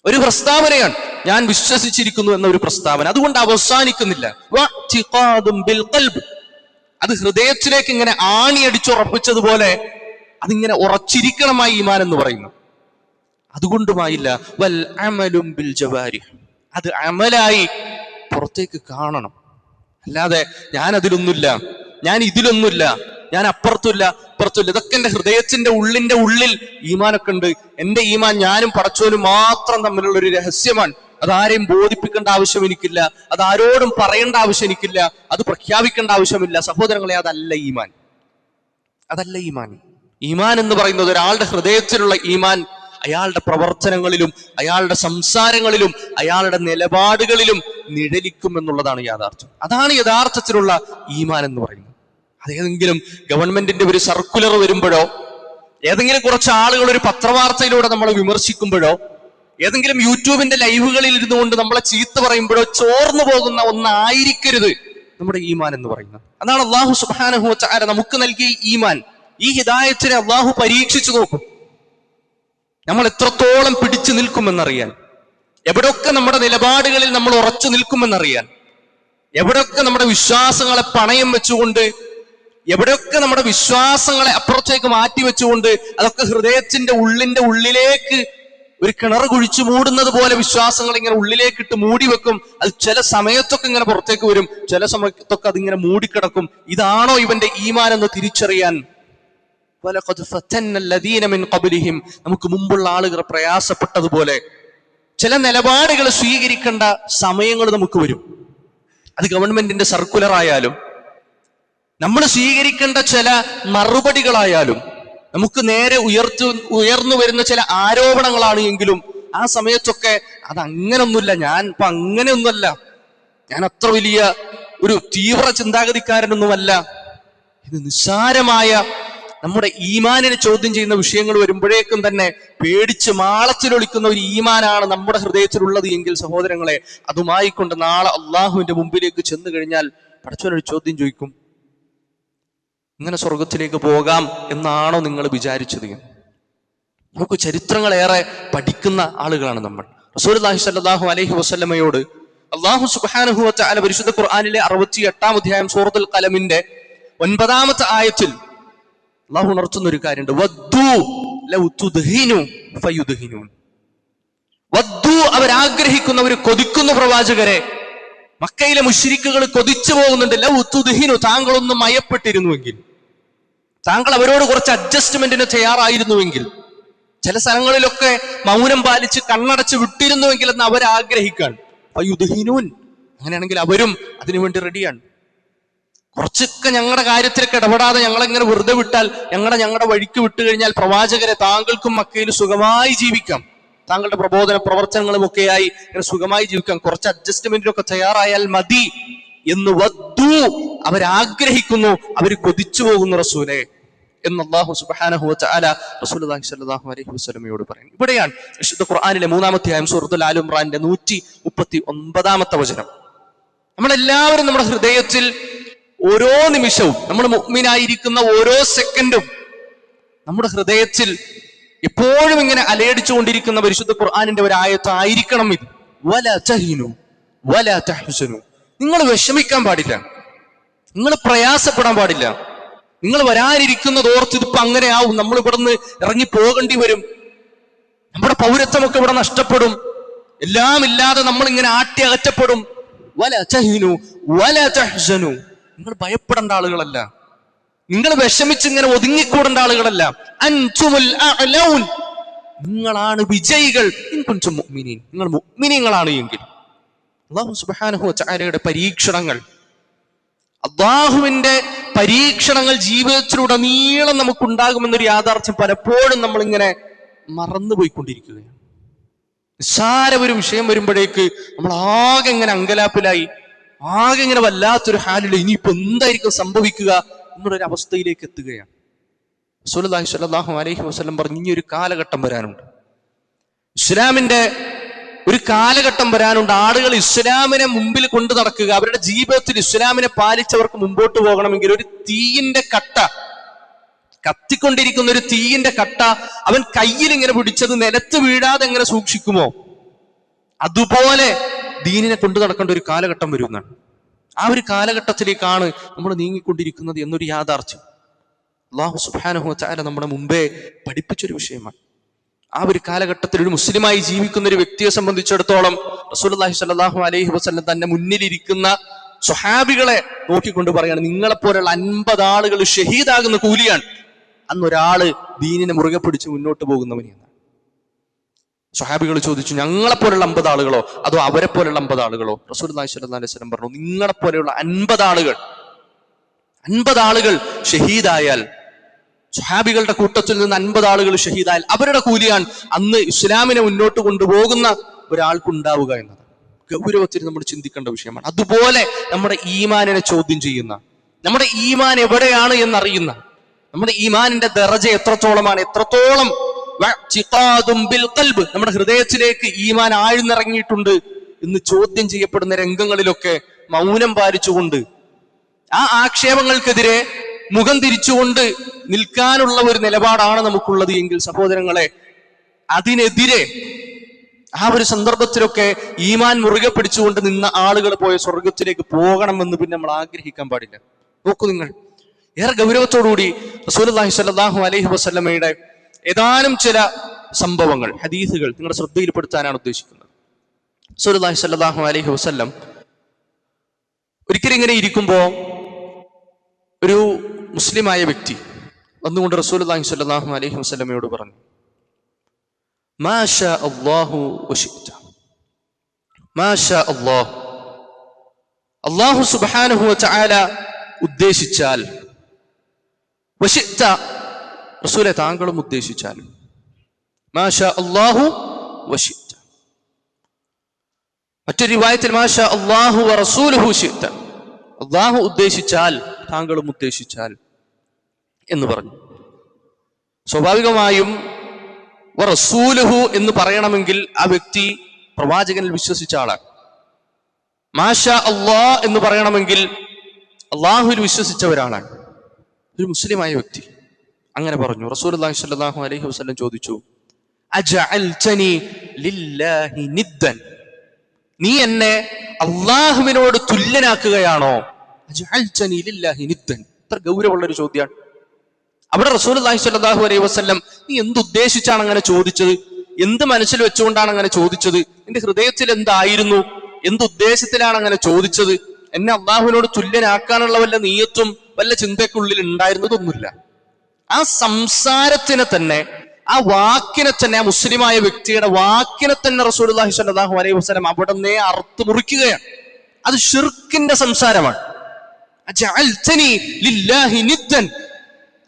ഒരു പ്രസ്താവനയാണ്. ഞാൻ വിശ്വസിച്ചിരിക്കുന്നു എന്ന ഒരു പ്രസ്താവന. അതുകൊണ്ട് അവസാനിക്കുന്നില്ല. വഅ്തിഖാദുൻ ബിൽ ഖൽബ്, അത് ഹൃദയത്തിലേക്ക് ഇങ്ങനെ ആണിയടിച്ചുറപ്പിച്ചതുപോലെ അതിങ്ങനെ ഉറച്ചിരിക്കണമായി ഈമാൻ എന്ന് പറയുന്നു. അതുകൊണ്ടുമായില്ല. വൽ അമലും ബിൽ ജവാരിഹ്, അത് അമലായി പുറത്തേക്ക് കാണണം. അല്ലാതെ ഞാൻ അതിലൊന്നുമില്ല, ഞാൻ ഇതിലൊന്നുമില്ല, ഞാൻ അപ്പുറത്തുമില്ല ഇപ്പുറത്തുമില്ല, ഇതൊക്കെ എൻ്റെ ഹൃദയത്തിന്റെ ഉള്ളിൽ ഈമാനൊക്കെ ഉണ്ട്. എൻ്റെ ഈമാൻ ഞാനും പടച്ചോനും മാത്രം തമ്മിലുള്ള ഒരു രഹസ്യമാണ്. അതാരെയും ബോധിപ്പിക്കേണ്ട ആവശ്യം എനിക്കില്ല, അതാരോടും പറയേണ്ട ആവശ്യം എനിക്കില്ല, അത് പ്രഖ്യാപിക്കേണ്ട ആവശ്യമില്ല. സഹോദരങ്ങളെ, അതല്ല ഈമാൻ, അതല്ല ഈമാൻ. ഈമാൻ എന്ന് പറയുന്നത് ഒരാളുടെ ഹൃദയത്തിലുള്ള ഈമാൻ അയാളുടെ പ്രവർത്തനങ്ങളിലും അയാളുടെ സംസാരങ്ങളിലും അയാളുടെ നിലപാടുകളിലും നിഴലിക്കും എന്നുള്ളതാണ് യാഥാർത്ഥ്യം. അതാണ് യഥാർത്ഥത്തിലുള്ള ഈമാൻ എന്ന് പറയുന്നത്. അതേതെങ്കിലും ഗവൺമെന്റിന്റെ ഒരു സർക്കുലർ വരുമ്പോഴോ, ഏതെങ്കിലും കുറച്ച് ആളുകൾ ഒരു പത്രവാർത്തയിലൂടെ നമ്മളെ വിമർശിക്കുമ്പോഴോ, ഏതെങ്കിലും യൂട്യൂബിന്റെ ലൈവുകളിൽ ഇരുന്നുകൊണ്ട് നമ്മളെ ചീത്ത പറയുമ്പോഴോ ചോർന്നു പോകുന്ന ഒന്നായിരിക്കരുത് നമ്മുടെ ഈമാൻ എന്ന് പറയുന്നത്. അതാണ് അല്ലാഹു സുബ്ഹാനഹു വ തആല നമുക്ക് നൽകിയ ഈമാൻ. ഈ ഹിദായത്തിനെ അല്ലാഹു പരീക്ഷിച്ചു നോക്കും. നമ്മൾ എത്രത്തോളം പിടിച്ചു നിൽക്കുമെന്നറിയാൻ, എവിടെയൊക്കെ നമ്മുടെ നിലപാടുകളിൽ നമ്മൾ ഉറച്ചു നിൽക്കുമെന്നറിയാൻ, എവിടെയൊക്കെ നമ്മുടെ വിശ്വാസങ്ങളെ പണയം വെച്ചുകൊണ്ട്, എവിടെയൊക്കെ നമ്മുടെ വിശ്വാസങ്ങളെ അപ്പുറത്തേക്ക് മാറ്റി വെച്ചുകൊണ്ട്, അതൊക്കെ ഹൃദയത്തിന്റെ ഉള്ളിലേക്ക് ഒരു കിണർ കുഴിച്ചു മൂടുന്നത് പോലെ വിശ്വാസങ്ങൾ ഇങ്ങനെ ഉള്ളിലേക്കിട്ട് മൂടി വെക്കും. അത് ചില സമയത്തൊക്കെ ഇങ്ങനെ പുറത്തേക്ക് വരും, ചില സമയത്തൊക്കെ അതിങ്ങനെ മൂടിക്കിടക്കും. ഇതാണോ ഇവന്റെ ഈമാൻ എന്ന് തിരിച്ചറിയാൻ നമുക്ക് മുമ്പുള്ള ആളുകൾ പ്രയാസപ്പെട്ടതുപോലെ ചില നിലപാടുകൾ സ്വീകരിക്കേണ്ട സമയങ്ങൾ നമുക്ക് വരും. അത് ഗവൺമെന്റിന്റെ സർക്കുലർ ആയാലും, നമ്മൾ സ്വീകരിക്കേണ്ട ചില മറുപടികളായാലും, നമുക്ക് നേരെ ഉയർന്നു വരുന്ന ചില ആരോപണങ്ങളാണ് എങ്കിലും ആ സമയത്തൊക്കെ അത് അങ്ങനൊന്നുമില്ല, ഞാൻ ഇപ്പൊ അങ്ങനെയൊന്നുമല്ല, ഞാൻ അത്ര വലിയ ഒരു തീവ്ര ചിന്താഗതിക്കാരനൊന്നുമല്ല. ഇത് നിസ്സാരമായ നമ്മുടെ ഈമാനിനെ ചോദ്യം ചെയ്യുന്ന വിഷയങ്ങൾ വരുമ്പോഴേക്കും തന്നെ പേടിച്ച് മാളത്തിലൊളിക്കുന്ന ഒരു ഈമാനാണ് നമ്മുടെ ഹൃദയത്തിലുള്ളത് എങ്കിൽ സഹോദരങ്ങളെ, അതുമായി കൊണ്ട് നാളെ അള്ളാഹുവിന്റെ മുമ്പിലേക്ക് ചെന്ന് കഴിഞ്ഞാൽ പടച്ചവനൊരു ചോദ്യം ചോദിക്കും, ഇങ്ങനെ സ്വർഗത്തിലേക്ക് പോകാം എന്നാണോ നിങ്ങൾ വിചാരിച്ചത്? നമുക്ക് ചരിത്രങ്ങളേറെ പഠിക്കുന്ന ആളുകളാണ് നമ്മൾ. റസൂലുള്ളാഹി സ്വല്ലല്ലാഹു അലൈഹി വസല്ലമയോട് അല്ലാഹു സുബ്ഹാനഹു വ തആല പരിശുദ്ധ ഖുർആനിലെ 68-ാം അധ്യായം സൂറത്തുൽ ഖലമിന്റെ 9-ാമത്തെ ആയത്തിൽ അല്ലാഹു ഉണർത്തുന്ന ഒരു കാര്യമുണ്ട്. വദ്ദു ലൗ തുദ്ഹിനു ഫയുദ്ഹിനൂൻ. വദ്ദു അവരാഗ്രഹിക്കുന്നു, അവർ കൊതിക്കുന്നു പ്രവാചകരെ. മക്കയിലെ മുശ്രിക്കുകൾ കൊതിച്ചു പോകുന്നുണ്ട്. ലൗ തുദ്ഹിനു, താങ്കളൊന്ന് മയപ്പെട്ടിരുന്നുവെങ്കിൽ, താങ്കൾ അവരോട് കുറച്ച് അഡ്ജസ്റ്റ്മെന്റിന് തയ്യാറായിരുന്നുവെങ്കിൽ, ചില സ്ഥലങ്ങളിലൊക്കെ മൗനം പാലിച്ച് കണ്ണടച്ച് വിട്ടിരുന്നുവെങ്കിൽ എന്ന് അവരാഗ്രഹിക്കാൻ. ഫയുദ്ഹിനൂൻ, അങ്ങനെയാണെങ്കിൽ അവരും അതിനുവേണ്ടി റെഡിയാണ്. കുറച്ചൊക്കെ ഞങ്ങളുടെ കാര്യത്തിലൊക്കെ ഇടപെടാതെ ഞങ്ങളെങ്ങനെ വെറുതെ വിട്ടാൽ, ഞങ്ങളുടെ വഴിക്ക് വിട്ടു കഴിഞ്ഞാൽ പ്രവാചകരെ താങ്കൾക്കും മക്കയിൽ സുഖമായി ജീവിക്കാം, താങ്കളുടെ പ്രബോധന പ്രവർത്തനങ്ങളും ഒക്കെയായി ഇങ്ങനെ സുഖമായി ജീവിക്കാം, കുറച്ച് അഡ്ജസ്റ്റ്മെന്റിനൊക്കെ തയ്യാറായാൽ മതി എന്ന് വദ്ദു അവരാഗ്രഹിക്കുന്നു, അവർ കൊതിച്ചു പോകുന്നു റസൂലേ എന്ന് അല്ലാഹു സുബ്ഹാനഹു വ തആല റസൂലുള്ളാഹി സ്വല്ലല്ലാഹു അലൈഹി വസല്ലമയോട് പറയുന്നു. ഇവിടെയാണ് വിശുദ്ധ ഖുർആനിലെ 3-ാമത്തെ അധ്യായം സൂറത്തുൽ ആൽ ഇംറാന്റെ 139-ാമത്തെ വചനം. നമ്മളെല്ലാവരും നമ്മുടെ ഹൃദയത്തിൽ ഓരോ നിമിഷവും, നമ്മൾ മുഅ്മിനായിരിക്കുന്ന ഓരോ സെക്കൻഡും നമ്മുടെ ഹൃദയത്തിൽ എപ്പോഴും ഇങ്ങനെ അലയടിച്ചുകൊണ്ടിരിക്കുന്ന പരിശുദ്ധ ഖുർആനിന്റെ ഒരു ആയത്തായിരിക്കണം ഇത്. വലാ തഹീനു വലാ തഹ്സനു, നിങ്ങൾ വിഷമിക്കാൻ പാടില്ല, നിങ്ങൾ പ്രയാസപ്പെടാൻ പാടില്ല, നിങ്ങൾ വരാനിരിക്കുന്നത് ഓർത്ത് ഇതിപ്പോ അങ്ങനെ ആവും, നമ്മൾ ഇവിടുന്ന് ഇറങ്ങി പോകേണ്ടി വരും, നമ്മുടെ പൗരത്വമൊക്കെ ഇവിടെ നഷ്ടപ്പെടും, എല്ലാം ഇല്ലാതെ നമ്മൾ ഇങ്ങനെ ആട്ടി അകറ്റപ്പെടും. വലാ തഹീനു വലാ തഹ്സനു, നിങ്ങൾ ഭയപ്പെടേണ്ട ആളുകളല്ല, നിങ്ങൾ വിഷമിച്ച് ഇങ്ങനെ ഒതുങ്ങിക്കൂടേണ്ട ആളുകളല്ല. അൻതുമുൽ അഅലൗൻ, നിങ്ങളാണ് വിജയികൾ. ഇൻ കുൻതും മുഅ്മിനീൻ, നിങ്ങൾ മുഅ്മിനീങ്ങളാണ് എങ്കിൽ. അല്ലാഹു സുബ്ഹാനഹു വ തആലയുടെ പരീക്ഷണങ്ങൾ, അല്ലാഹുവിന്റെ പരീക്ഷണങ്ങൾ ജീവിതത്തിലുടനീളം നമുക്കുണ്ടാകുമെന്നൊരു യാഥാർത്ഥ്യം പലപ്പോഴും നമ്മളിങ്ങനെ മറന്നുപോയിക്കൊണ്ടിരിക്കുകയാണ്. നിസ്സാര ഒരു വിഷയം വരുമ്പോഴേക്ക് നമ്മൾ ആകെ ഇങ്ങനെ അങ്കലാപ്പിലായി, ആകെ ഇങ്ങനെ വല്ലാത്തൊരു ഹാലിൽ ഇനിയിപ്പോ എന്തായിരിക്കും സംഭവിക്കുക എന്നുള്ളൊരു അവസ്ഥയിലേക്ക് എത്തുകയാണ്. റസൂലുള്ളാഹി സ്വല്ലല്ലാഹു അലൈഹി വസല്ലം പറഞ്ഞു, ഇനി ഒരു കാലഘട്ടം വരാനുണ്ട്, ഇസ്ലാമിന്റെ ഒരു കാലഘട്ടം വരാനുണ്ട്. ആളുകൾ ഇസ്ലാമിനെ മുമ്പിൽ കൊണ്ടു നടക്കുക, അവരുടെ ജീവിതത്തിൽ ഇസ്ലാമിനെ പാലിച്ചവർക്ക് മുമ്പോട്ട് പോകണമെങ്കിൽ ഒരു തീയിന്റെ കട്ട, കത്തിക്കൊണ്ടിരിക്കുന്ന ഒരു തീയിന്റെ കട്ട അവൻ കയ്യിൽ ഇങ്ങനെ പിടിച്ചത് നിലത്ത് വീഴാതെ എങ്ങനെ സൂക്ഷിക്കുമോ, അതുപോലെ ദീനിനെ കൊണ്ടു നടക്കേണ്ട ഒരു കാലഘട്ടം വരുന്നതാണ്. ആ ഒരു കാലഘട്ടത്തിലേക്കാണ് നമ്മൾ നീങ്ങിക്കൊണ്ടിരിക്കുന്നത് എന്നൊരു യാഥാർത്ഥ്യം അല്ലാഹു സുബ്ഹാനഹു വ തആല നമ്മുടെ മുമ്പേ പഠിപ്പിച്ചൊരു വിഷയമാണ്. ആ ഒരു കാലഘട്ടത്തിൽ ഒരു മുസ്ലിമായി ജീവിക്കുന്ന ഒരു വ്യക്തിയെ സംബന്ധിച്ചിടത്തോളം റസൂലുള്ളാഹി സ്വല്ലല്ലാഹു അലൈഹി വസല്ലം തന്നെ മുന്നിലിരിക്കുന്ന സ്വഹാബികളെ നോക്കിക്കൊണ്ട് പറയാണ്, നിങ്ങളെപ്പോലുള്ള 50 ആളുകൾ ഷഹീദാകുന്ന കൂലിയാണ് അന്നൊരാള് ദീനിനെ മുറുകെ പിടിച്ച് മുന്നോട്ട് പോകുന്നവനെന്ന്. സ്വഹാബികൾ ചോദിച്ചു, ഞങ്ങളെപ്പോലുള്ള 50 ആളുകളോ അതോ അവരെ പോലുള്ള 50 ആളുകളോ? റസൂലുള്ളാഹി സ്വല്ലല്ലാഹു അലൈഹി വസല്ലം പറഞ്ഞു, നിങ്ങളെപ്പോലെയുള്ള 50 ആളുകൾ ഷഹീദായാൽ, സ്വഹാബികളുടെ കൂട്ടത്തിൽ നിന്ന് 50 ആളുകൾ ഷഹീദായാൽ അവരുടെ കൂലിയാണ് അന്ന് ഇസ്ലാമിനെ മുന്നോട്ട് കൊണ്ടുപോകുന്ന ഒരാൾക്കുണ്ടാവുക എന്നത്. ഗൗരവത്തിൽ നമ്മൾ ചിന്തിക്കേണ്ട വിഷയമാണ്. അതുപോലെ നമ്മുടെ ഈമാനിനെ ചോദ്യം ചെയ്യുന്ന, നമ്മുടെ ഈമാൻ എവിടെയാണ് എന്നറിയുന്ന, നമ്മുടെ ഈമാനിന്റെ ദറജ എത്രത്തോളമാണ്, എത്രത്തോളം നമ്മുടെ ഹൃദയത്തിലേക്ക് ഈമാൻ ആഴ്ന്നിറങ്ങിയിട്ടുണ്ട് എന്ന് ചോദ്യം ചെയ്യപ്പെടുന്ന രംഗങ്ങളിലൊക്കെ മൗനം പാലിച്ചുകൊണ്ട്, ആ ആക്ഷേപങ്ങൾക്കെതിരെ മുഖം തിരിച്ചുകൊണ്ട് നിൽക്കാനുള്ള ഒരു നിലപാടാണ് നമുക്കുള്ളത് എങ്കിൽ സഹോദരങ്ങളെ, അതിനെതിരെ ആ ഒരു സന്ദർഭത്തിലൊക്കെ ഈമാൻ മുറുകെ പിടിച്ചുകൊണ്ട് നിന്ന ആളുകൾ പോയ സ്വർഗത്തിലേക്ക് പോകണമെന്ന് പിന്നെ നമ്മൾ ആഗ്രഹിക്കാൻ പാടില്ല. നോക്കൂ, നിങ്ങൾ ഏറെ ഗൗരവത്തോടുകൂടി റസൂലുള്ളാഹി സ്വല്ലല്ലാഹു അലൈഹി വസല്ലമയുടെ ഏതാനും ചില സംഭവങ്ങൾ, ഹദീസുകൾ നിങ്ങളുടെ ശ്രദ്ധയിൽപ്പെടുത്താനാണ് ഉദ്ദേശിക്കുന്നത്. റസൂലുള്ളാഹി സ്വല്ലല്ലാഹു അലൈഹി വസല്ലം ഒരിക്കലും ഇങ്ങനെ ഇരിക്കുമ്പോ ഒരു മുസ്ലിമായ വ്യക്തി വന്നുകൊണ്ട് റസൂലുള്ളാഹി സ്വല്ലല്ലാഹു അലൈഹി വസല്ലമയോട് പറഞ്ഞു, മാ ശാ അല്ലാഹു വശിഅത, മാ ശാ അല്ലാഹ്, അല്ലാഹു സുബ്ഹാനഹു വ തആല ഉദ്ദേശിച്ചാൽ, വശിഅത റസൂലെ താങ്കളും ഉദ്ദേശിച്ചാൽ, മാ ശാ അല്ലാഹു വശിഅത. മറ്റൊരു റിവായത്തിൽ മാ ശാ അല്ലാഹു വ റസൂലുഹു ശിഅത, അല്ലാഹു ഉദ്ദേശിച്ചാൽ താങ്കളും ഉദ്ദേശിച്ചാൽ എന്ന് പറഞ്ഞു. സ്വാഭാവികമായും റസൂലുഹു എന്ന് പറയണമെങ്കിൽ ആ വ്യക്തി പ്രവാചകനിൽ വിശ്വസിച്ച ആളാണ്. മാഷാ അല്ലാഹ് എന്ന് പറയണമെങ്കിൽ അള്ളാഹുവിൽ വിശ്വസിച്ച ഒരാളാണ്, ഒരു മുസ്ലിമായ വ്യക്തി. അങ്ങനെ പറഞ്ഞു. റസൂലുള്ളാഹി സ്വല്ലല്ലാഹു അലൈഹി വസല്ലം ചോദിച്ചു, അജഅൽതനി ലില്ലാഹി നിദ്ദൻ, നീ എന്നെ അള്ളാഹുവിനോട് തുല്യനാക്കുകയാണോ? അജഅൽതനി ലില്ലാഹി നിദ്ദൻ, ഇത്ര ഗൗരവമുള്ളൊരു ചോദ്യമാണ്. അവിടെ റസൂലുള്ളാഹി സ്വല്ലല്ലാഹു അലൈഹി വസല്ലം നീ എന്തുദ്ദേശിച്ചാണ് അങ്ങനെ ചോദിച്ചത് എന്ത് മനസ്സിൽ വെച്ചുകൊണ്ടാണ് അങ്ങനെ ചോദിച്ചത്, എന്റെ ഹൃദയത്തിൽ എന്തായിരുന്നു, എന്തുദ്ദേശത്തിലാണ് അങ്ങനെ ചോദിച്ചത്, എന്നെ അള്ളാഹുവിനോട് തുല്യനാക്കാനുള്ള വല്ല നീയത്തും വല്ല ചിന്തയ്ക്കുള്ളിൽ ഉണ്ടായിരുന്നതൊന്നുമില്ല. ആ സംസാരത്തിനെ തന്നെ, ആ വാക്കിനെ തന്നെ, ആ മുസ്ലിമായ വ്യക്തിയുടെ വാക്കിനെ തന്നെ റസൂലുള്ളാഹി സ്വല്ലല്ലാഹു അലൈഹി വസല്ലം അവിടെ നിന്നേ അറുത്ത് മുറിക്കുകയാണ്. അത് ഷിർക്കിന്റെ സംസാരമാണ്. അജഅൽതനി ലില്ലാഹി നിദ്ദൻ.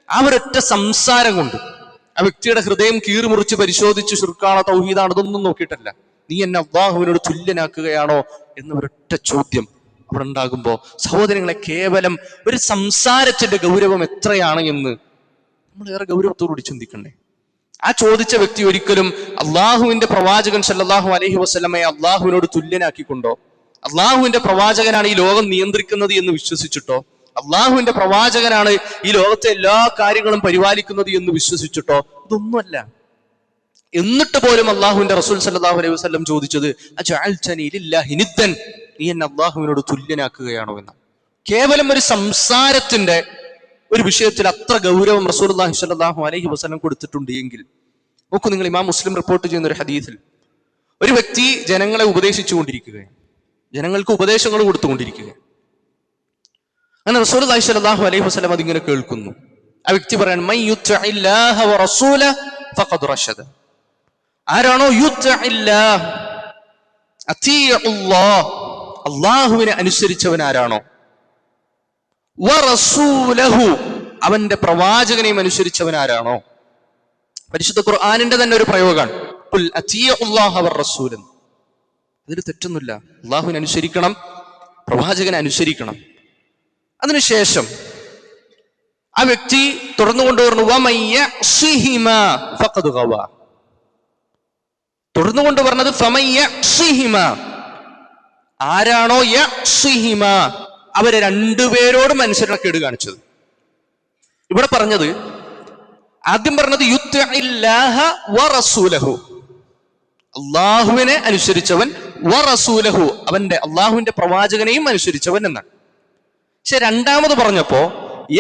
ആ ഒരൊറ്റ സംസാരം കൊണ്ട് ആ വ്യക്തിയുടെ ഹൃദയം കീറി മുറിച്ച് പരിശോധിച്ച് ഷിർക്കാണോ തൗഹീദാണോ ഇതൊന്നും നോക്കിയിട്ടല്ല, നീ എന്നെ അല്ലാഹുവിനോട് തുല്യനാക്കുകയാണോ എന്ന ഒരൊറ്റ ചോദ്യം അവിടെ ഉണ്ടാകുമ്പോ സഹോദരങ്ങളെ, കേവലം ഒരു സംസാരത്തിന്റെ ഗൗരവം എത്രയാണ് എന്ന് നമ്മൾ ഏറെ ഗൗരവത്തോടുകൂടി ചിന്തിക്കണ്ടേ. ആ ചോദിച്ച വ്യക്തി ഒരിക്കലും അള്ളാഹുവിന്റെ പ്രവാചകൻ സല്ലല്ലാഹു അലൈഹി വസല്ലമയെ അള്ളാഹുവിനോട് തുല്യനാക്കിക്കൊണ്ടോ, അള്ളാഹുവിന്റെ പ്രവാചകനാണ് ഈ ലോകം നിയന്ത്രിക്കുന്നത് എന്ന് വിശ്വസിച്ചിട്ടോ, അള്ളാഹുവിന്റെ പ്രവാചകനാണ് ഈ ലോകത്തെ എല്ലാ കാര്യങ്ങളും പരിപാലിക്കുന്നത് എന്ന് വിശ്വസിച്ചിട്ടോ ഇതൊന്നുമല്ല. എന്നിട്ട് പോലും അള്ളാഹുവിന്റെ റസൂൽ സല്ലല്ലാഹു അലൈഹി വസല്ലം ചോദിച്ചത് അജഅൽതനി ലില്ലാഹി നിദ്ദൻ, നീ എന്നെ അള്ളാഹുവിനോട് തുല്യനാക്കുകയാണോ എന്നാണ്. കേവലം ഒരു സംസാരത്തിന്റെ ഒരു വിഷയത്തിൽ അത്ര ഗൗരവം റസൂലുള്ളാഹി സ്വല്ലല്ലാഹു അലൈഹി വസല്ലം കൊടുത്തിട്ടുണ്ട് എങ്കിൽ നോക്കൂ നിങ്ങൾ, ഇമാം മുസ്ലിം റിപ്പോർട്ട് ചെയ്യുന്ന ഒരു ഹദീസിൽ ഒരു വ്യക്തി ജനങ്ങളെ ഉപദേശിച്ചുകൊണ്ടിരിക്കുകയാണ്, ജനങ്ങൾക്ക് ഉപദേശങ്ങൾ കൊടുത്തുകൊണ്ടിരിക്കുകയാണ്. അങ്ങനെ റസൂലുള്ളാഹി സ്വല്ലല്ലാഹു അലൈഹി വസല്ലം അതിങ്ങനെ കേൾക്കുന്നു. ആ വ്യക്തി പറയാൻ മൻ യുത്ഇല്ലാഹ വറസൂല ഫഖദ് റശദ. ആരാണോ യുത്ഇല്ലാഹ്, അത്തിഉല്ലാഹ്, അല്ലാഹുവിനെ അനുസരിച്ചവൻ ആരാണോ, വറസൂലഹു, അവന്റെ പ്രവാചകനെയും അനുസരിച്ചവൻ ആരാണോ. പരിശുദ്ധ ഖുർആനിന്റെ തന്നെ ഒരു പ്രയോഗമാണ് ഖുൽ അത്തിഉല്ലാഹ വറസൂല. അതിൽ തെറ്റൊന്നുമില്ല, അല്ലാഹുവിനെ അനുസരിക്കണം, പ്രവാചകനെ അനുസരിക്കണം. അതിനുശേഷം ആ വ്യക്തി തുടർന്നു കൊണ്ടുവരുന്നു വമയ്യഅ്സിഹിമാ ഫഖദ് ഗവാ. തുടർന്നു കൊണ്ടുവരുന്നത് ഫമയ്യഅ്സിഹിമാ, ആരാണോ യഅ്സിഹിമാ, അവരെ രണ്ടുപേരോടും അനുസരണക്കേട് കാണിച്ചത്. ഇവിടെ പറഞ്ഞത്, ആദ്യം പറഞ്ഞത് യുത്ഇല്ലാഹ വറസൂലഹു, അള്ളാഹുവിനെ അനുസരിച്ചവൻ, വറസൂലഹു, അവന്റെ അള്ളാഹുവിന്റെ പ്രവാചകനെയും അനുസരിച്ചവൻ എന്നാണ്. പക്ഷെ രണ്ടാമത് പറഞ്ഞപ്പോ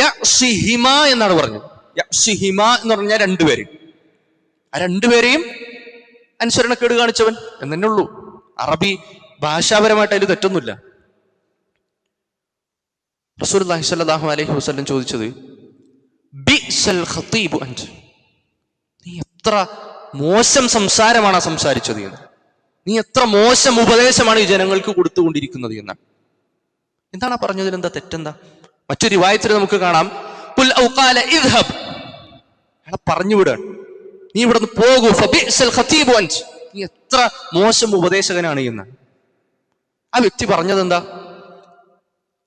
യഅ്സിഹിമ എന്നാണ് പറഞ്ഞത്. യഅ്സിഹിമ എന്ന് പറഞ്ഞാൽ രണ്ടുപേര്, ആ രണ്ടുപേരെയും അനുസരണക്കേട് കാണിച്ചവൻ എന്നെ ഉള്ളൂ. അറബി ഭാഷാപരമായിട്ട് അതിൽ തെറ്റൊന്നുമില്ല. റസൂലുള്ളാഹി സ്വല്ലല്ലാഹു അലൈഹി വസല്ലം ചോദിച്ചത് ബിഅ്സൽ ഖതീബു അൻത, നീ എത്ര മോശം സംസാരമാണ് സംസാരിച്ചത് എന്ന്, നീ എത്ര മോശം ഉപദേശമാണ് ഈ ജനങ്ങൾക്ക് കൊടുത്തുകൊണ്ടിരിക്കുന്നത് എന്നാണ്. എന്താണ് പറഞ്ഞതിൽ എന്താ തെറ്റെന്താ? മറ്റൊരു റിവായത്തിൽ നമുക്ക് കാണാം ഖുൽ ഔ ഖാല ഇദ്ഹബ്, അയാളെ പറഞ്ഞു വിടാൻ, നീ ഇവിടുന്ന് പോകൂ, ഫബിഅ്സൽ ഖതീബു അൻത, നീ എത്ര മോശം ഉപദേശകനാണ് എന്ന്. ആ വ്യക്തി പറഞ്ഞത് എന്താ?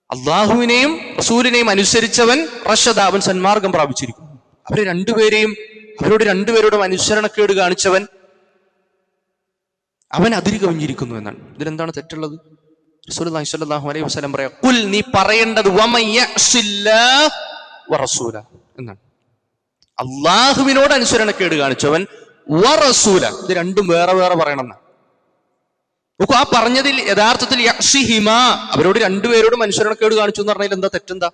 അള്ളാഹുവിനെയും റസൂലിനെയും അനുസരിച്ചവൻ റഷദ, അവൻ സന്മാർഗം പ്രാപിച്ചിരിക്കുന്നു. അവരോട് രണ്ടുപേരോടും അനുസരണക്കേട് കാണിച്ചവൻ അവൻ അതിര് കവിഞ്ഞിരിക്കുന്നു എന്നാണ്. ഇതിലെന്താണ് തെറ്റുള്ളത്? റസൂലുള്ളാഹി സ്വല്ലല്ലാഹു അലൈഹി വസല്ലം പറയാ ഖുൽ, നീ പറയേണ്ടത് വമയ്യഅ്സില്ലാഹ വറസൂല എന്നാണ്. അള്ളാഹുവിനോട് അനുസരണക്കേട് കാണിച്ചവൻ, വറസൂല, ഇത് രണ്ടും വേറെ വേറെ പറയണം എന്നാണ്. നോക്കൂ, ആ പറഞ്ഞതിൽ യഥാർത്ഥത്തിൽ യഅ്സിഹിമ, അവരോട് രണ്ടുപേരോടും അനുസരണക്കേട് കാണിച്ചു എന്ന് പറഞ്ഞാൽ എന്താ തെറ്റെന്താ?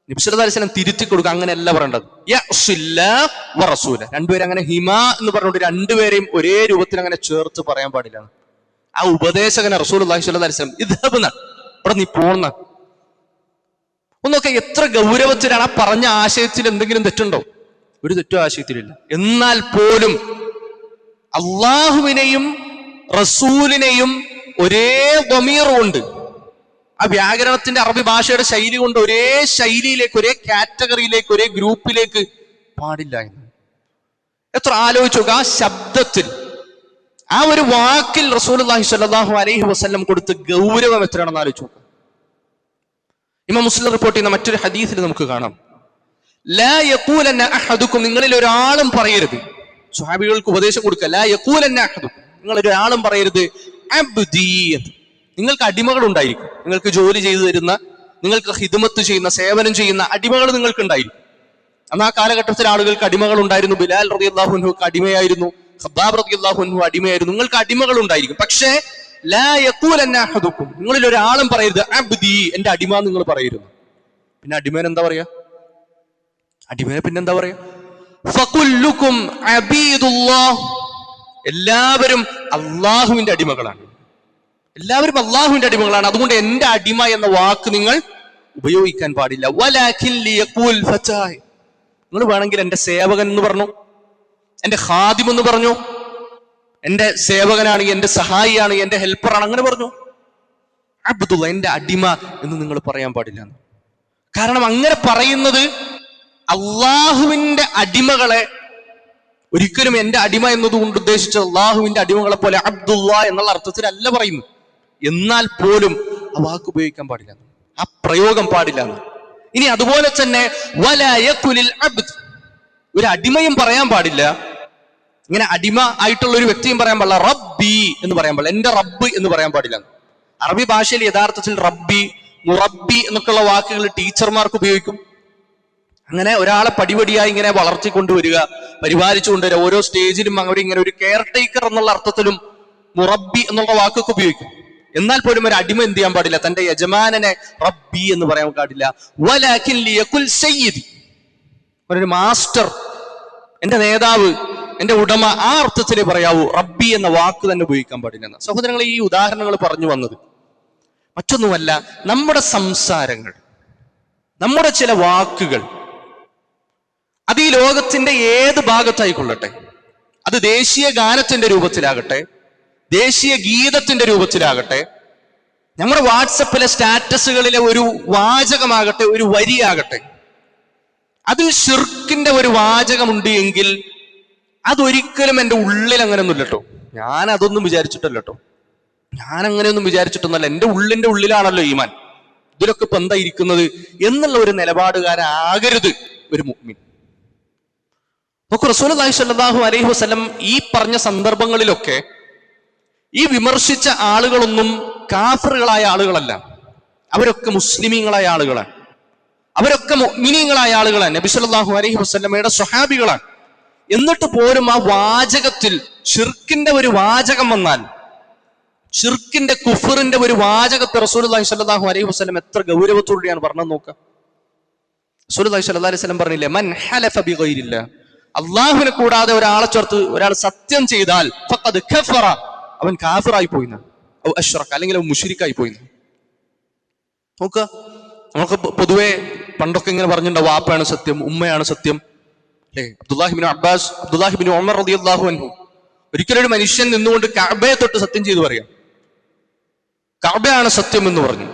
നബി സല്ലല്ലാഹു അലൈഹി വസല്ലം തിരുത്തി കൊടുക്കുക, അങ്ങനെയല്ല പറയേണ്ടത്. യഅ്സില്ലാഹ വറസൂല, രണ്ടുപേരും അങ്ങനെ ഹിമ എന്ന് പറഞ്ഞുകൊണ്ട് രണ്ടുപേരെയും ഒരേ രൂപത്തിൽ അങ്ങനെ ചേർത്ത് പറയാൻ പാടില്ല. ആ ഉപദേശകനെ റസൂലുള്ളാഹി സ്വല്ലല്ലാഹു അലൈഹി വസല്ലം ഇദ്ഹബ് എന്നാണ്, അവിടെ നീ പോന്ന. ഒന്നൊക്കെ എത്ര ഗൗരവത്തിലാണ്. ആ പറഞ്ഞ ആശയത്തിൽ എന്തെങ്കിലും തെറ്റുണ്ടോ? ഒരു തെറ്റും ആശയത്തിലില്ല. എന്നാൽ പോലും അള്ളാഹുവിനെയും റസൂലിനെയും ഒരേ ദമീറുണ്ട്, ആ വ്യാകരണത്തിന്റെ അറബി ഭാഷയുടെ ശൈലി കൊണ്ട് ഒരേ ശൈലിയിലേക്ക്, ഒരേ കാറ്റഗറിയിലേക്ക്, ഒരേ ഗ്രൂപ്പിലേക്ക് പാടില്ല എന്ന് എത്ര ആലോചിച്ചു നോക്കുക. ആ ശബ്ദത്തിൽ, ആ ഒരു വാക്കിൽ റസൂലുള്ളാഹി സ്വല്ലല്ലാഹു അലൈഹി വസല്ലം കൊടുത്ത ഗൗരവം എത്രയാണെന്ന് ആലോചിച്ചു നോക്കുക. ഇമാം മുസ്ലിം റിപ്പോർട്ട് ചെയ്യുന്ന മറ്റൊരു ഹദീസിൽ നമുക്ക് കാണാം, ലാ യഖൂലന്ന അഹദുക്കും, നിങ്ങളിൽ ഒരാളും പറയരുത്, സ്വഹാബികൾക്ക് ഉപദേശം കൊടുക്കുക, ലാ യഖൂലന്ന അഹദുക്കും, നിങ്ങൾ ഒരാളും പറയരുത് അബ്ദി എന്ന്. നിങ്ങൾക്ക് അടിമകൾ ഉണ്ടായിരിക്കും, നിങ്ങൾക്ക് ജോലി ചെയ്തു തരുന്ന, നിങ്ങൾക്ക് ഹിദ്മത്ത് ചെയ്യുന്ന, സേവനം ചെയ്യുന്ന അടിമകൾ നിങ്ങൾക്ക് ഉണ്ടായിരിക്കും. അന്ന് ആ കാലഘട്ടത്തിൽ ആളുകൾക്ക് അടിമകൾ ഉണ്ടായിരുന്നു. ബിലാൽ റളിയല്ലാഹു അൻഹുക്ക് അടിമയായിരുന്നു, ഖബ്ബാബ് റളിയല്ലാഹു അൻഹു അടിമയായിരുന്നു. നിങ്ങൾക്ക് അടിമകൾ ഉണ്ടായിരിക്കും. പക്ഷേ ലാ യഖൂലന്ന അഹദുക്കും, നിങ്ങളിൽ ഒരാളും പറയരുത് അബ്ദി, എന്റെ അടിമ നിങ്ങൾ പറയരുത്. പിന്നെ അടിമേനെ എന്താ പറയാ? അടിമേനെ പിന്നെന്താ പറയാ? ഫകുല്ലുക്കും അബീദുല്ലാഹ്, എല്ലാവരും അള്ളാഹുവിന്റെ അടിമകളാണ്. എല്ലാവരും അള്ളാഹുവിന്റെ അടിമകളാണ്. അതുകൊണ്ട് എന്റെ അടിമ എന്ന വാക്ക് നിങ്ങൾ ഉപയോഗിക്കാൻ പാടില്ല. വലാകിൻ ലിയഖൂൽ ഫതായ്, നിങ്ങൾ വേണമെങ്കിൽ എന്റെ സേവകൻ എന്ന് പറഞ്ഞു, എന്റെ ഖാദിം എന്ന് പറഞ്ഞു, എന്റെ സേവകനാണ്, എന്റെ സഹായിയാണ്, എന്റെ ഹെൽപ്പറാണ്, അങ്ങനെ പറഞ്ഞു. അബ്ദുള്ള, എന്റെ അടിമ എന്ന് നിങ്ങൾ പറയാൻ പാടില്ല. കാരണം അങ്ങനെ പറയുന്നത് അള്ളാഹുവിന്റെ അടിമകളെ, ഒരിക്കലും എന്റെ അടിമ എന്നതുകൊണ്ട് ഉദ്ദേശിച്ചത് അള്ളാഹുവിന്റെ അടിമകളെ പോലെ അബ്ദുള്ള എന്നുള്ള അർത്ഥത്തിലല്ല പറയുന്നു. എന്നാൽ പോലും ആ വാക്ക് ഉപയോഗിക്കാൻ പാടില്ല, ആ പ്രയോഗം പാടില്ല. ഇനി അതുപോലെ തന്നെ വലാ യഖുലിൽ അബ്ദ്, ഒരു അടിമയും പറയാൻ പാടില്ല. ഇങ്ങനെ അടിമ ആയിട്ടുള്ള ഒരു വ്യക്തിയും പറയാൻ പാടില്ല. റബ്ബി എന്ന് പറയാൻ പാടില്ല, എന്റെ റബ്ബ് എന്ന് പറയാൻ പാടില്ല. അറബി ഭാഷയിൽ യഥാർത്ഥത്തിൽ റബ്ബി, മുറബ്ബി എന്നൊക്കെയുള്ള വാക്കുകൾ ടീച്ചർമാർക്ക് ഉപയോഗിക്കും. അങ്ങനെ ഒരാളെ പടിപടിയായി ഇങ്ങനെ വളർത്തിക്കൊണ്ടുവരിക, പരിപാലിച്ചു കൊണ്ടുവരിക. ഓരോ സ്റ്റേജിലും അവരിങ്ങനെ ഒരു കെയർ ടേക്കർ എന്നുള്ള അർത്ഥത്തിലും മുറബ്ബി എന്നുള്ള വാക്കൊക്കെ ഉപയോഗിക്കും. എന്നാൽ പോലും ഒരു അടിമ എന്ത് ചെയ്യാൻ പാടില്ല, തന്റെ യജമാനനെ റബ്ബി എന്ന് പറയാൻ പാടില്ല. വലാകിൻ ലിയഖുൽ സയ്യിദി, ഒരു മാസ്റ്റർ, എന്റെ നേതാവ്, എന്റെ ഉടമ, ആ അർത്ഥത്തിലേ പറയാവൂ. റബ്ബി എന്ന വാക്ക് തന്നെ ഉപയോഗിക്കാൻ പാടില്ല. സഹോദരങ്ങളെ, ഈ ഉദാഹരണങ്ങൾ പറഞ്ഞു വന്നത് മറ്റൊന്നുമല്ല, നമ്മുടെ സംസാരങ്ങൾ, നമ്മുടെ ചില വാക്കുകൾ, അത് ഈ ലോകത്തിന്റെ ഏത് ഭാഗത്തായിക്കൊള്ളട്ടെ, അത് ദേശീയ ഗാനത്തിന്റെ രൂപത്തിലാകട്ടെ, ദേശീയ ഗീതത്തിന്റെ രൂപത്തിലാകട്ടെ, നമ്മുടെ വാട്സപ്പിലെ സ്റ്റാറ്റസുകളിലെ ഒരു വാചകമാകട്ടെ, ഒരു വരിയാകട്ടെ, അതിൽ ശിർക്കിന്റെ ഒരു വാചകമുണ്ട് എങ്കിൽ അതൊരിക്കലും എൻ്റെ ഉള്ളിൽ അങ്ങനെയൊന്നുമില്ല കേട്ടോ. ഞാൻ അതൊന്നും വിചാരിച്ചിട്ടല്ല കേട്ടോ, ഞാൻ അങ്ങനെയൊന്നും വിചാരിച്ചിട്ടൊന്നുമല്ല. എൻ്റെ ഉള്ളിന്റെ ഉള്ളിലാണല്ലോ ഈമാൻ, ഇതിലൊക്കെ ഇപ്പൊ എന്താ ഇരിക്കുന്നത് എന്നുള്ള ഒരു നിലപാടുകാരാകരുത് ഒരു മുഅ്മിൻ. നമുക്ക് റസൂലുള്ളാഹി സ്വല്ലല്ലാഹു അലൈഹി വസല്ലം ഈ പറഞ്ഞ സന്ദർഭങ്ങളിലൊക്കെ ഈ വിമർശിച്ച ആളുകളൊന്നും കാഫിറുകളായ ആളുകളല്ല, അവരൊക്കെ മുസ്ലിമീങ്ങളായ ആളുകളാണ്, അവരൊക്കെ മുഅ്മിനീങ്ങളായ ആളുകളാണ്, നബി സല്ലല്ലാഹു അലൈഹി വസല്ലമയുടെ സ്വഹാബികളാണ്. എന്നിട്ട് പോലും ആ വാചകത്തിൽ ഷിർക്കിന്റെ ഒരു വാചകം വന്നാൽ, ഷിർക്കിന്റെ കുഫറിന്റെ ഒരു വാചകത്തെ റസൂലുള്ളാഹി സ്വല്ലല്ലാഹു അലൈഹി വസല്ലം എത്ര ഗൗരവത്തോടെയാണ് പറഞ്ഞത് നോക്കുക. റസൂലുള്ളാഹി സ്വല്ലല്ലാഹു അലൈഹി വസല്ലം പറഞ്ഞില്ലേ, മൻ ഹലഫ ബിഗൈരില്ലാഹ്, അള്ളാഹുവിനെ കൂടാതെ ഒരാളെ ചേർത്ത് ഒരാൾ സത്യം ചെയ്താൽ ഫഖദ് കഫറ, അവൻ കാഫിറായി പോയിന്ന്, ഔ അശ്റക, അല്ലെങ്കിൽ അവൻ മുശ്രിക്കായി പോയിന്ന്. നോക്കുക, നമുക്ക് പൊതുവെ പണ്ടൊക്കെ ഇങ്ങനെ പറഞ്ഞിട്ടുണ്ടോ, വാപ്പയാണ് സത്യം, ഉമ്മയാണ് സത്യം, അല്ലേ? അബ്ദുല്ലാഹിബ്നു അബ്ബാസ്, അബ്ദുല്ലാഹിബ്നു ഉമർ റളിയല്ലാഹു അൻഹു, ഒരിക്കലും ഒരു മനുഷ്യൻ നിന്നുകൊണ്ട് കഅബയെ തൊട്ട് സത്യം ചെയ്തു പറയാം, കഅബയാണ് സത്യം എന്ന് പറഞ്ഞു.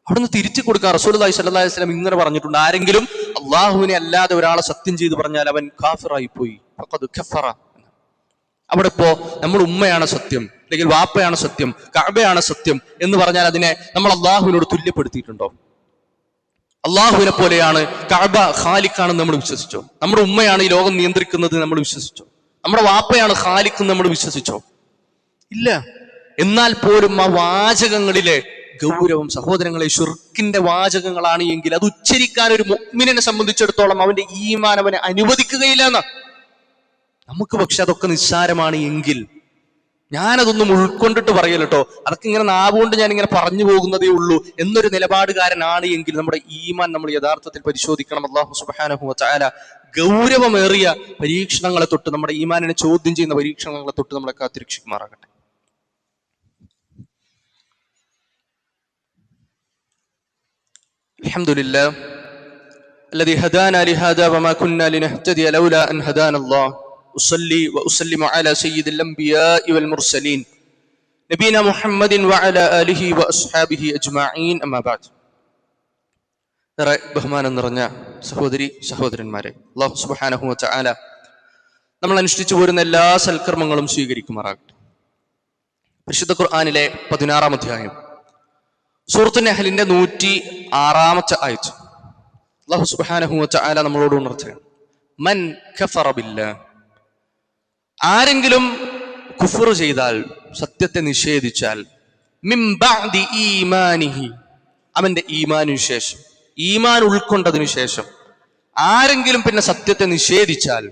അവിടുന്ന് തിരിച്ചു കൊടുക്കാൻ റസൂലുള്ളാഹി സ്വല്ലല്ലാഹു അലൈഹി വസല്ലം ഇങ്ങനെ പറഞ്ഞിട്ടുണ്ട്, ആരെങ്കിലും അള്ളാഹുവിനെ അല്ലാതെ ഒരാളെ സത്യം ചെയ്തു പറഞ്ഞാൽ അവൻ കാഫിറായി പോയി, ഫഖദ് കഫറ. അവിടെ ഇപ്പോ നമ്മൾ ഉമ്മയാണ് സത്യം, അല്ലെങ്കിൽ വാപ്പയാണ് സത്യം, കഅബയാണ് സത്യം എന്ന് പറഞ്ഞാൽ അതിനെ നമ്മൾ അള്ളാഹുവിനോട് തുല്യപ്പെടുത്തിയിട്ടുണ്ടോ? അള്ളാഹുവിനെ പോലെയാണ് കഅബ ഖാലിഖാണെന്ന് നമ്മൾ വിശ്വസിച്ചോ? നമ്മുടെ ഉമ്മയാണ് ഈ ലോകം നിയന്ത്രിക്കുന്നത് നമ്മൾ വിശ്വസിച്ചോ? നമ്മുടെ വാപ്പയാണ് ഖാലിഖ് നമ്മൾ വിശ്വസിച്ചോ? ഇല്ല. എന്നാൽ പോലും ആ വാചകങ്ങളിലെ ഗൗരവം, സഹോദരങ്ങളെ, ശിർക്കിന്റെ വാചകങ്ങളാണ് എങ്കിൽ അത് ഉച്ചരിക്കാൻ ഒരു മുഅ്മിനെ സംബന്ധിച്ചിടത്തോളം അവന്റെ ഈമാൻ അവനെ അനുവദിക്കുകയില്ല എന്ന്. നമുക്ക് പക്ഷെ അതൊക്കെ നിസ്സാരമാണ് എങ്കിൽ, ഞാനതൊന്നും ഉൾക്കൊണ്ടിട്ട് പറയല്ലോ കേട്ടോ, അതൊക്കെ ഇങ്ങനെ നാവുകൊണ്ട് ഞാൻ ഇങ്ങനെ പറഞ്ഞു പോകുന്നതേ ഉള്ളൂ എന്നൊരു നിലപാടുകാരനാണ് എങ്കിൽ നമ്മുടെ ഈമാൻ നമ്മൾ യഥാർത്ഥത്തിൽ പരിശോധിക്കണം. അല്ലാഹു സുബ്ഹാനഹു വ തആല ഗൗരവമേറിയ പരീക്ഷണങ്ങളെ തൊട്ട്, നമ്മുടെ ഈമാനിനെ ചോദ്യം ചെയ്യുന്ന പരീക്ഷണങ്ങളെ തൊട്ട് നമ്മളെ കാത്തിരക്ഷിക്കുമാറാകട്ടെ. അൽഹംദുലില്ലാഹ് الذي هدانا لهذا وما كنا لنهتدي لولا أن هدانا الله. أصلي وأسلم على سيد الأنبياء والمرسلين نبينا محمد وعلى آله وأصحابه أجمعين. أما بعد. ബഹുമാനം നിറഞ്ഞ സഹോദരന്മാരെ, അല്ലാഹു സുബ്ഹാനഹു വ തആല നമ്മൾ അനുഷ്ഠിച്ചു പോരുന്ന എല്ലാ സൽക്കർമ്മങ്ങളും സ്വീകരിക്കുമാറാകട്ടെ. പരിശുദ്ധ ഖുർആനിലെ 16-ാം അധ്യായം സൂറത്തുൻ നഹ്ലിന്റെ 106-ാമത്തെ ആയത്ത് അല്ലാഹു സുബ്ഹാനഹു വ തആല നമ്മളോട് ഉണർത്തുകയാണ്, മൻ കഫറ ബില്ലാഹ്, ആരെങ്കിലും കുഫർ ചെയ്താൽ, സത്യത്തെ നിഷേധിച്ചാൽ, മിൻ ബഅദി ഈമാനിഹി, അവന്റെ ഈമാനിനു ശേഷം, ഈമാൻ ഉൾക്കൊണ്ടതിനു ശേഷം ആരെങ്കിലും പിന്നെ സത്യത്തെ നിഷേധിച്ചാൽ,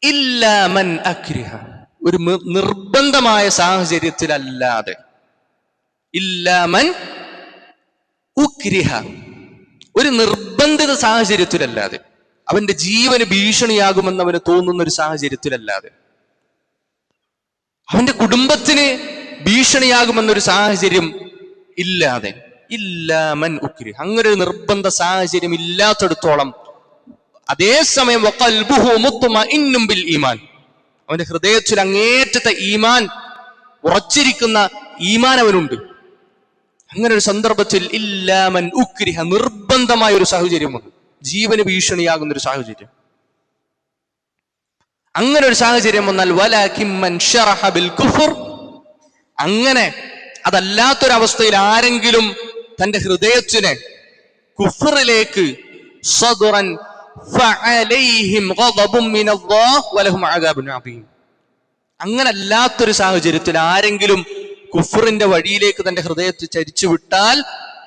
ഇല്ലാ മൻ അക്രിഹ, ഒരു നിർബന്ധമായ സാഹചര്യത്തിലല്ലാതെ, ഇല്ലാ മൻ ഉക്രിഹ, ഒരു നിർബന്ധിത സാഹചര്യത്തിലല്ലാതെ, അവന്റെ ജീവന് ഭീഷണിയാകുമെന്ന് അവന് തോന്നുന്ന ഒരു സാഹചര്യത്തിലല്ലാതെ, അവന്റെ കുടുംബത്തിന് ഭീഷണിയാകുമെന്നൊരു സാഹചര്യം ഇല്ലാതെ, ഇല്ലാമൻ ഉക്രി, അങ്ങനെ ഒരു നിർബന്ധ സാഹചര്യം ഇല്ലാത്തടത്തോളം, അതേസമയം വഖൽബുഹു മുത്മഇന്നും ബിൽ ഈമാൻ, അവന്റെ ഹൃദയത്തിൽ അങ്ങേറ്റത്തെ ഈമാൻ, ഉറച്ചിരിക്കുന്ന ഈമാൻ അവനുണ്ട്. അങ്ങനെ ഒരു സന്ദർഭത്തിൽ ഇല്ലാമൻ ഉക്രിഹ, നിർബന്ധമായ ഒരു സാഹചര്യം വന്നു, ജീവന് ഭീഷണിയാകുന്ന ഒരു സാഹചര്യം. അങ്ങനെ ഒരു സാഹചര്യം വന്നാൽ വലാകിമ്മൻ ശറഹ ബിൽ കുഫർ, അങ്ങനെ അതല്ലാത്തൊരവസ്ഥയിൽ ആരെങ്കിലും തന്റെ ഹൃദയത്തിനെ കുഫറിലേക്ക് സദറൻ ഫഅലൈഹിം ഗളബും മിനല്ലാഹ് വലഹും അദാബുൻ അദീം, അങ്ങനെ അല്ലാത്തൊരു സാഹചര്യത്തിൽ ആരെങ്കിലും കുഫറിന്റെ വഴിയിലേക്ക് തന്റെ ഹൃദയത്തെ ചരിച്ചു വിട്ടാൽ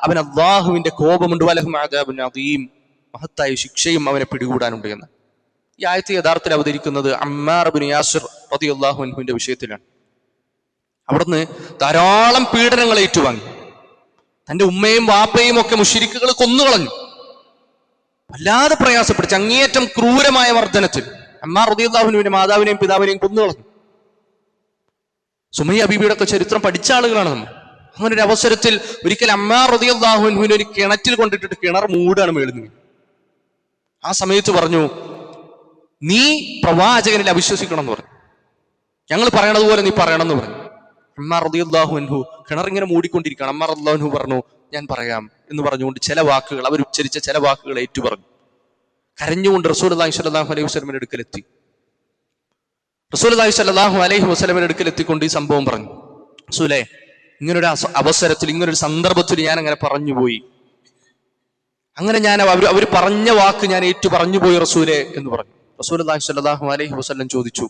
അവൻ അല്ലാഹുവിന്റെ കോപമുണ്ട്, വലഹും അദാബുൻ അദീം, മഹത്തായ ശിക്ഷയും അവനെ പിടികൂടാനുണ്ട് എന്ന്. ഈ ആയത്ത് യഥാർത്ഥത്തിൽ അവതരിക്കുന്നത് അമ്മാർ ഇബ്നു യാസിർ റളിയല്ലാഹു അൻഹുവിന്റെ വിഷയത്തിലാണ്. അവിടുന്ന് ധാരാളം പീഡനങ്ങൾ ഏറ്റുവാങ്ങി. തന്റെ ഉമ്മയും വാപ്പയും ഒക്കെ മുശ്രിക്കുകൾ കൊന്നുകളഞ്ഞു. വല്ലാതെ പ്രയാസപ്പെടുത്തി, അങ്ങേയറ്റം ക്രൂരമായ മർദ്ദനത്തിൽ അമ്മാർ റളിയല്ലാഹു അൻഹുവിന്റെ മാതാവിനെയും പിതാവിനെയും കൊന്നുകളഞ്ഞു. സുമയ്യ ബീബിയുടെ ഒക്കെ ചരിത്രം പഠിച്ച ആളുകളാണ് നമ്മൾ. അങ്ങനെ ഒരു അവസരത്തിൽ ഒരിക്കൽ അമ്മാർ റളിയല്ലാഹു അൻഹുവിനെ ഒരു കിണറ്റിൽ കൊണ്ടിട്ടിട്ട് കിണർ മൂടാണ് മേളുന്നത്. ആ സമയത്ത് പറഞ്ഞു, നീ പ്രവാചകനിൽ അവിശ്വസിക്കണം എന്ന് പറഞ്ഞു, ഞങ്ങൾ പറയണത് പോലെ നീ പറയണം എന്ന് പറഞ്ഞു. അമ്മാർ റളിയല്ലാഹു അൻഹു കിണറിങ്ങനെ മൂടിക്കൊണ്ടിരിക്കുകയാണ്. അമ്മാർ റളിയല്ലാഹു അൻഹു പറഞ്ഞു, ഞാൻ പറയാം എന്ന് പറഞ്ഞുകൊണ്ട് ചില വാക്കുകൾ, അവർ ഉച്ചരിച്ച ചില വാക്കുകൾ ഏറ്റു പറഞ്ഞു. കരഞ്ഞുകൊണ്ട് റസൂലുള്ളാഹി സ്വല്ലല്ലാഹു അലൈഹി വസല്ലമയുടെ അടുക്കലെത്തി. റസൂലുള്ളാഹി സ്വല്ലല്ലാഹു അലൈഹി വസല്ലമയുടെ അടുക്കലെത്തിക്കൊണ്ട് ഈ സംഭവം പറഞ്ഞു. റസൂലേ, ഇങ്ങനൊരു അവസരത്തിൽ, ഇങ്ങനൊരു സന്ദർഭത്തിൽ ഞാൻ അങ്ങനെ പറഞ്ഞുപോയി, അങ്ങനെ ഞാൻ അവർ പറഞ്ഞ വാക്ക് ഞാൻ ഏറ്റു പറഞ്ഞുപോയി റസൂലേ എന്ന് പറഞ്ഞു. റസൂലുള്ളാഹി സ്വല്ലല്ലാഹു അലൈഹി വസല്ലം ചോദിച്ചു,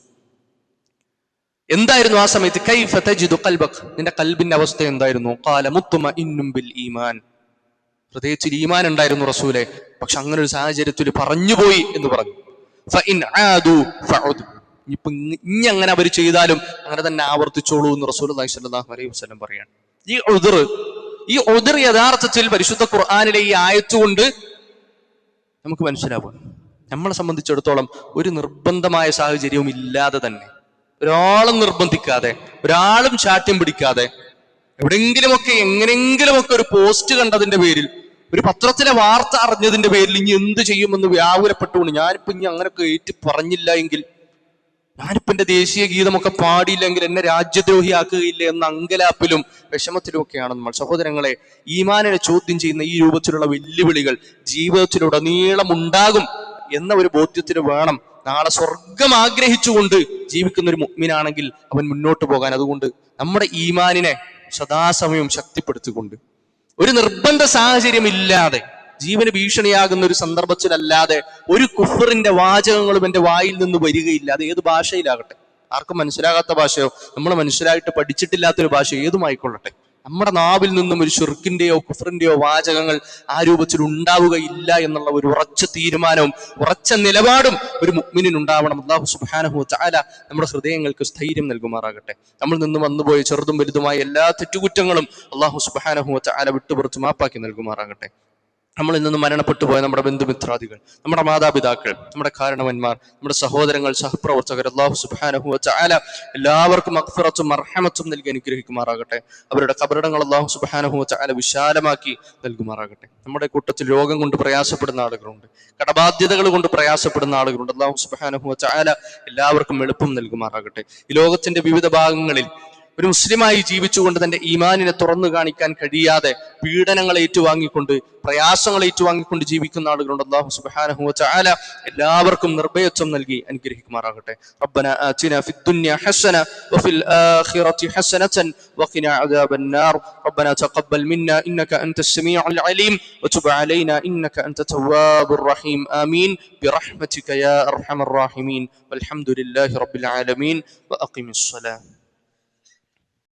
എന്തായിരുന്നു ആ സമയത്ത്? കൈഫ തജിദു ഖൽബക, നിന്റെ ഖൽബിന്റെ അവസ്ഥ എന്തായിരുന്നു? ഖാല മുത്മഇന്നും ബിൽ ഈമാൻ, ഹൃദയത്തിൽ ഈമാൻ ഉണ്ടായിരുന്നു റസൂലേ, പക്ഷെ അങ്ങനെ ഒരു സാഹചര്യത്തിൽ പറഞ്ഞുപോയി എന്ന് പറഞ്ഞു. ഫഇൻ ആദു ഫഉദ്, ഇനി അങ്ങനെ അവർ ചെയ്താലും അങ്ങനെ തന്നെ ആവർത്തിച്ചോളൂ എന്ന് റസൂലുള്ളാഹി സ്വല്ലല്ലാഹു അലൈഹി വസല്ലം പറയാണ്. ഈ ഉദ്ർ യഥാർത്ഥത്തിൽ പരിശുദ്ധ ഖുർആനിലെ ഈ ആയത്ത് കൊണ്ട് നമുക്ക് മനസ്സിലാവും. നമ്മളെ സംബന്ധിച്ചിടത്തോളം ഒരു നിർബന്ധമായ സാഹചര്യവും ഇല്ലാതെ തന്നെ, ഒരാളും നിർബന്ധിക്കാതെ, ഒരാളും ശാഠ്യം പിടിക്കാതെ, എവിടെയെങ്കിലുമൊക്കെ എങ്ങനെയെങ്കിലുമൊക്കെ ഒരു പോസ്റ്റ് കണ്ടതിന്റെ പേരിൽ, ഒരു പത്രത്തിലെ വാർത്ത അറിഞ്ഞതിന്റെ പേരിൽ ഇനി എന്ത് ചെയ്യുമെന്ന് വ്യാകുലപ്പെട്ടുകൊണ്ട് ഞാനിപ്പോ ഇനി അങ്ങനെയൊക്കെ ഏറ്റു പറഞ്ഞില്ല എങ്കിൽ, ഞാനിപ്പോ എന്റെ ദേശീയ ഗീതമൊക്കെ പാടിയില്ലെങ്കിൽ എന്നെ രാജ്യദ്രോഹിയാക്കുകയില്ല എന്ന അങ്കലാപ്പിലും വിഷമത്തിലും ഒക്കെയാണ് നമ്മൾ. സഹോദരങ്ങളെ, ഈമാനിനെ ചോദ്യം ചെയ്യുന്ന ഈ രൂപത്തിലുള്ള വെല്ലുവിളികൾ ജീവിതത്തിലുടനീളം ഉണ്ടാകും എന്ന ഒരു ബോധ്യത്തിന് വേണം നാളെ സ്വർഗം ആഗ്രഹിച്ചുകൊണ്ട് ജീവിക്കുന്ന ഒരു മുഅ്മിനാണെങ്കിൽ അവൻ മുന്നോട്ട് പോകാൻ. അതുകൊണ്ട് നമ്മുടെ ഈമാനിനെ സദാസമയം ശക്തിപ്പെടുത്തിക്കൊണ്ട്, ഒരു നിർബന്ധ സാഹചര്യം ഇല്ലാതെ, ജീവന് ഭീഷണിയാകുന്ന ഒരു സന്ദർഭത്തിലല്ലാതെ ഒരു കുഫറിന്റെ വാചകങ്ങളും എന്റെ വായിൽ നിന്ന് വരികയില്ല. അത് ഏത് ഭാഷയിലാകട്ടെ, ആർക്കും മനസ്സിലാകാത്ത ഭാഷയോ നമ്മൾ മനസ്സിലായിട്ട് പഠിച്ചിട്ടില്ലാത്തൊരു ഭാഷ ഏതുമായിക്കൊള്ളട്ടെ, നമ്മുടെ നാവിൽ നിന്നും ഒരു ശിർക്കിന്റെയോ കുഫറിന്റെയോ വാചകങ്ങൾ ആ രൂപത്തിൽ ഉണ്ടാവുകയില്ല എന്നുള്ള ഒരു ഉറച്ച തീരുമാനവും ഉറച്ച നിലപാടും ഒരു മുഅ്മിനിന് ഉണ്ടാവണം. അല്ലാഹു സുബ്ഹാനഹു വ തആല നമ്മുടെ ഹൃദയങ്ങൾക്ക് സ്ഥൈര്യം നൽകുമാറാകട്ടെ. നമ്മൾ നിന്ന് വന്നുപോയ ചെറുതും വലുതുമായ എല്ലാ തെറ്റുകുറ്റങ്ങളും അല്ലാഹു സുബ്ഹാനഹു വ തആല വിട്ടുപുറത്ത് മാപ്പാക്കി നൽകുമാറാകട്ടെ. നമ്മളിൽ നിന്ന് മരണപ്പെട്ടു പോയ നമ്മുടെ ബന്ധുമിത്രാദികൾ, നമ്മുടെ മാതാപിതാക്കൾ, നമ്മുടെ കാരണവന്മാർ, നമ്മുടെ സഹോദരങ്ങൾ, സഹപ്രവർത്തകർ, അല്ലാഹു സുബ്ഹാനഹു വ തആല എല്ലാവർക്കും മഗ്ഫിറത്തും മർഹമത്തും നൽകി അനുഗ്രഹിക്കുമാറാകട്ടെ. അവരുടെ ഖബറിടങ്ങൾ അല്ലാഹു സുബ്ഹാനഹു വ തആല വിശാലമാക്കി നൽകുമാറാകട്ടെ. നമ്മുടെ കൂട്ടത്തിൽ രോഗം കൊണ്ട് പ്രയാസപ്പെടുന്ന ആളുകളുണ്ട്, കടബാധ്യതകൾ കൊണ്ട് പ്രയാസപ്പെടുന്ന ആളുകളുണ്ട്. അല്ലാഹു സുബ്ഹാനഹു വ തആല എല്ലാവർക്കും എളുപ്പം നൽകുമാറാകട്ടെ. ഈ ലോകത്തിന്റെ വിവിധ ഭാഗങ്ങളിൽ ഒരു മുസ്ലിമായി ജീവിച്ചുകൊണ്ട് തന്റെ ഈമാനിനെ തുറന്നു കാണിക്കാൻ കഴിയാതെ പീഡനങ്ങൾ ഏറ്റുവാങ്ങിക്കൊണ്ട്, പ്രയാസങ്ങൾ ഏറ്റുവാങ്ങിക്കൊണ്ട് ജീവിക്കുന്ന ആളുകളുണ്ട്. അല്ലാഹു സുബ്ഹാനഹു വ തആല എല്ലാവർക്കും നിർഭയത്വം നൽകി അനുഗ്രഹിക്കുമാറാകട്ടെ. റബ്ബന ആതിനാ ഫിദ്ദുനിയ ഹസന വഫിൽ ആഖിറതി ഹസനതൻ വഖിനാ അദാബന്നാർ. റബ്ബന തഖബ്ബൽ മിന്നാ ഇന്നക അൻതസ് സമീഉൽ അലീം വതുബ് അലൈനാ ഇന്നക അൻത തവ്വാബുർ റഹീം. ആമീൻ ബിറഹ്മതിക യാ അർഹമർ റഹീമീൻ. വൽഹംദുലില്ലാഹി റബ്ബിൽ ആലമീൻ. വഅഖിമിസ് സ്വലാ.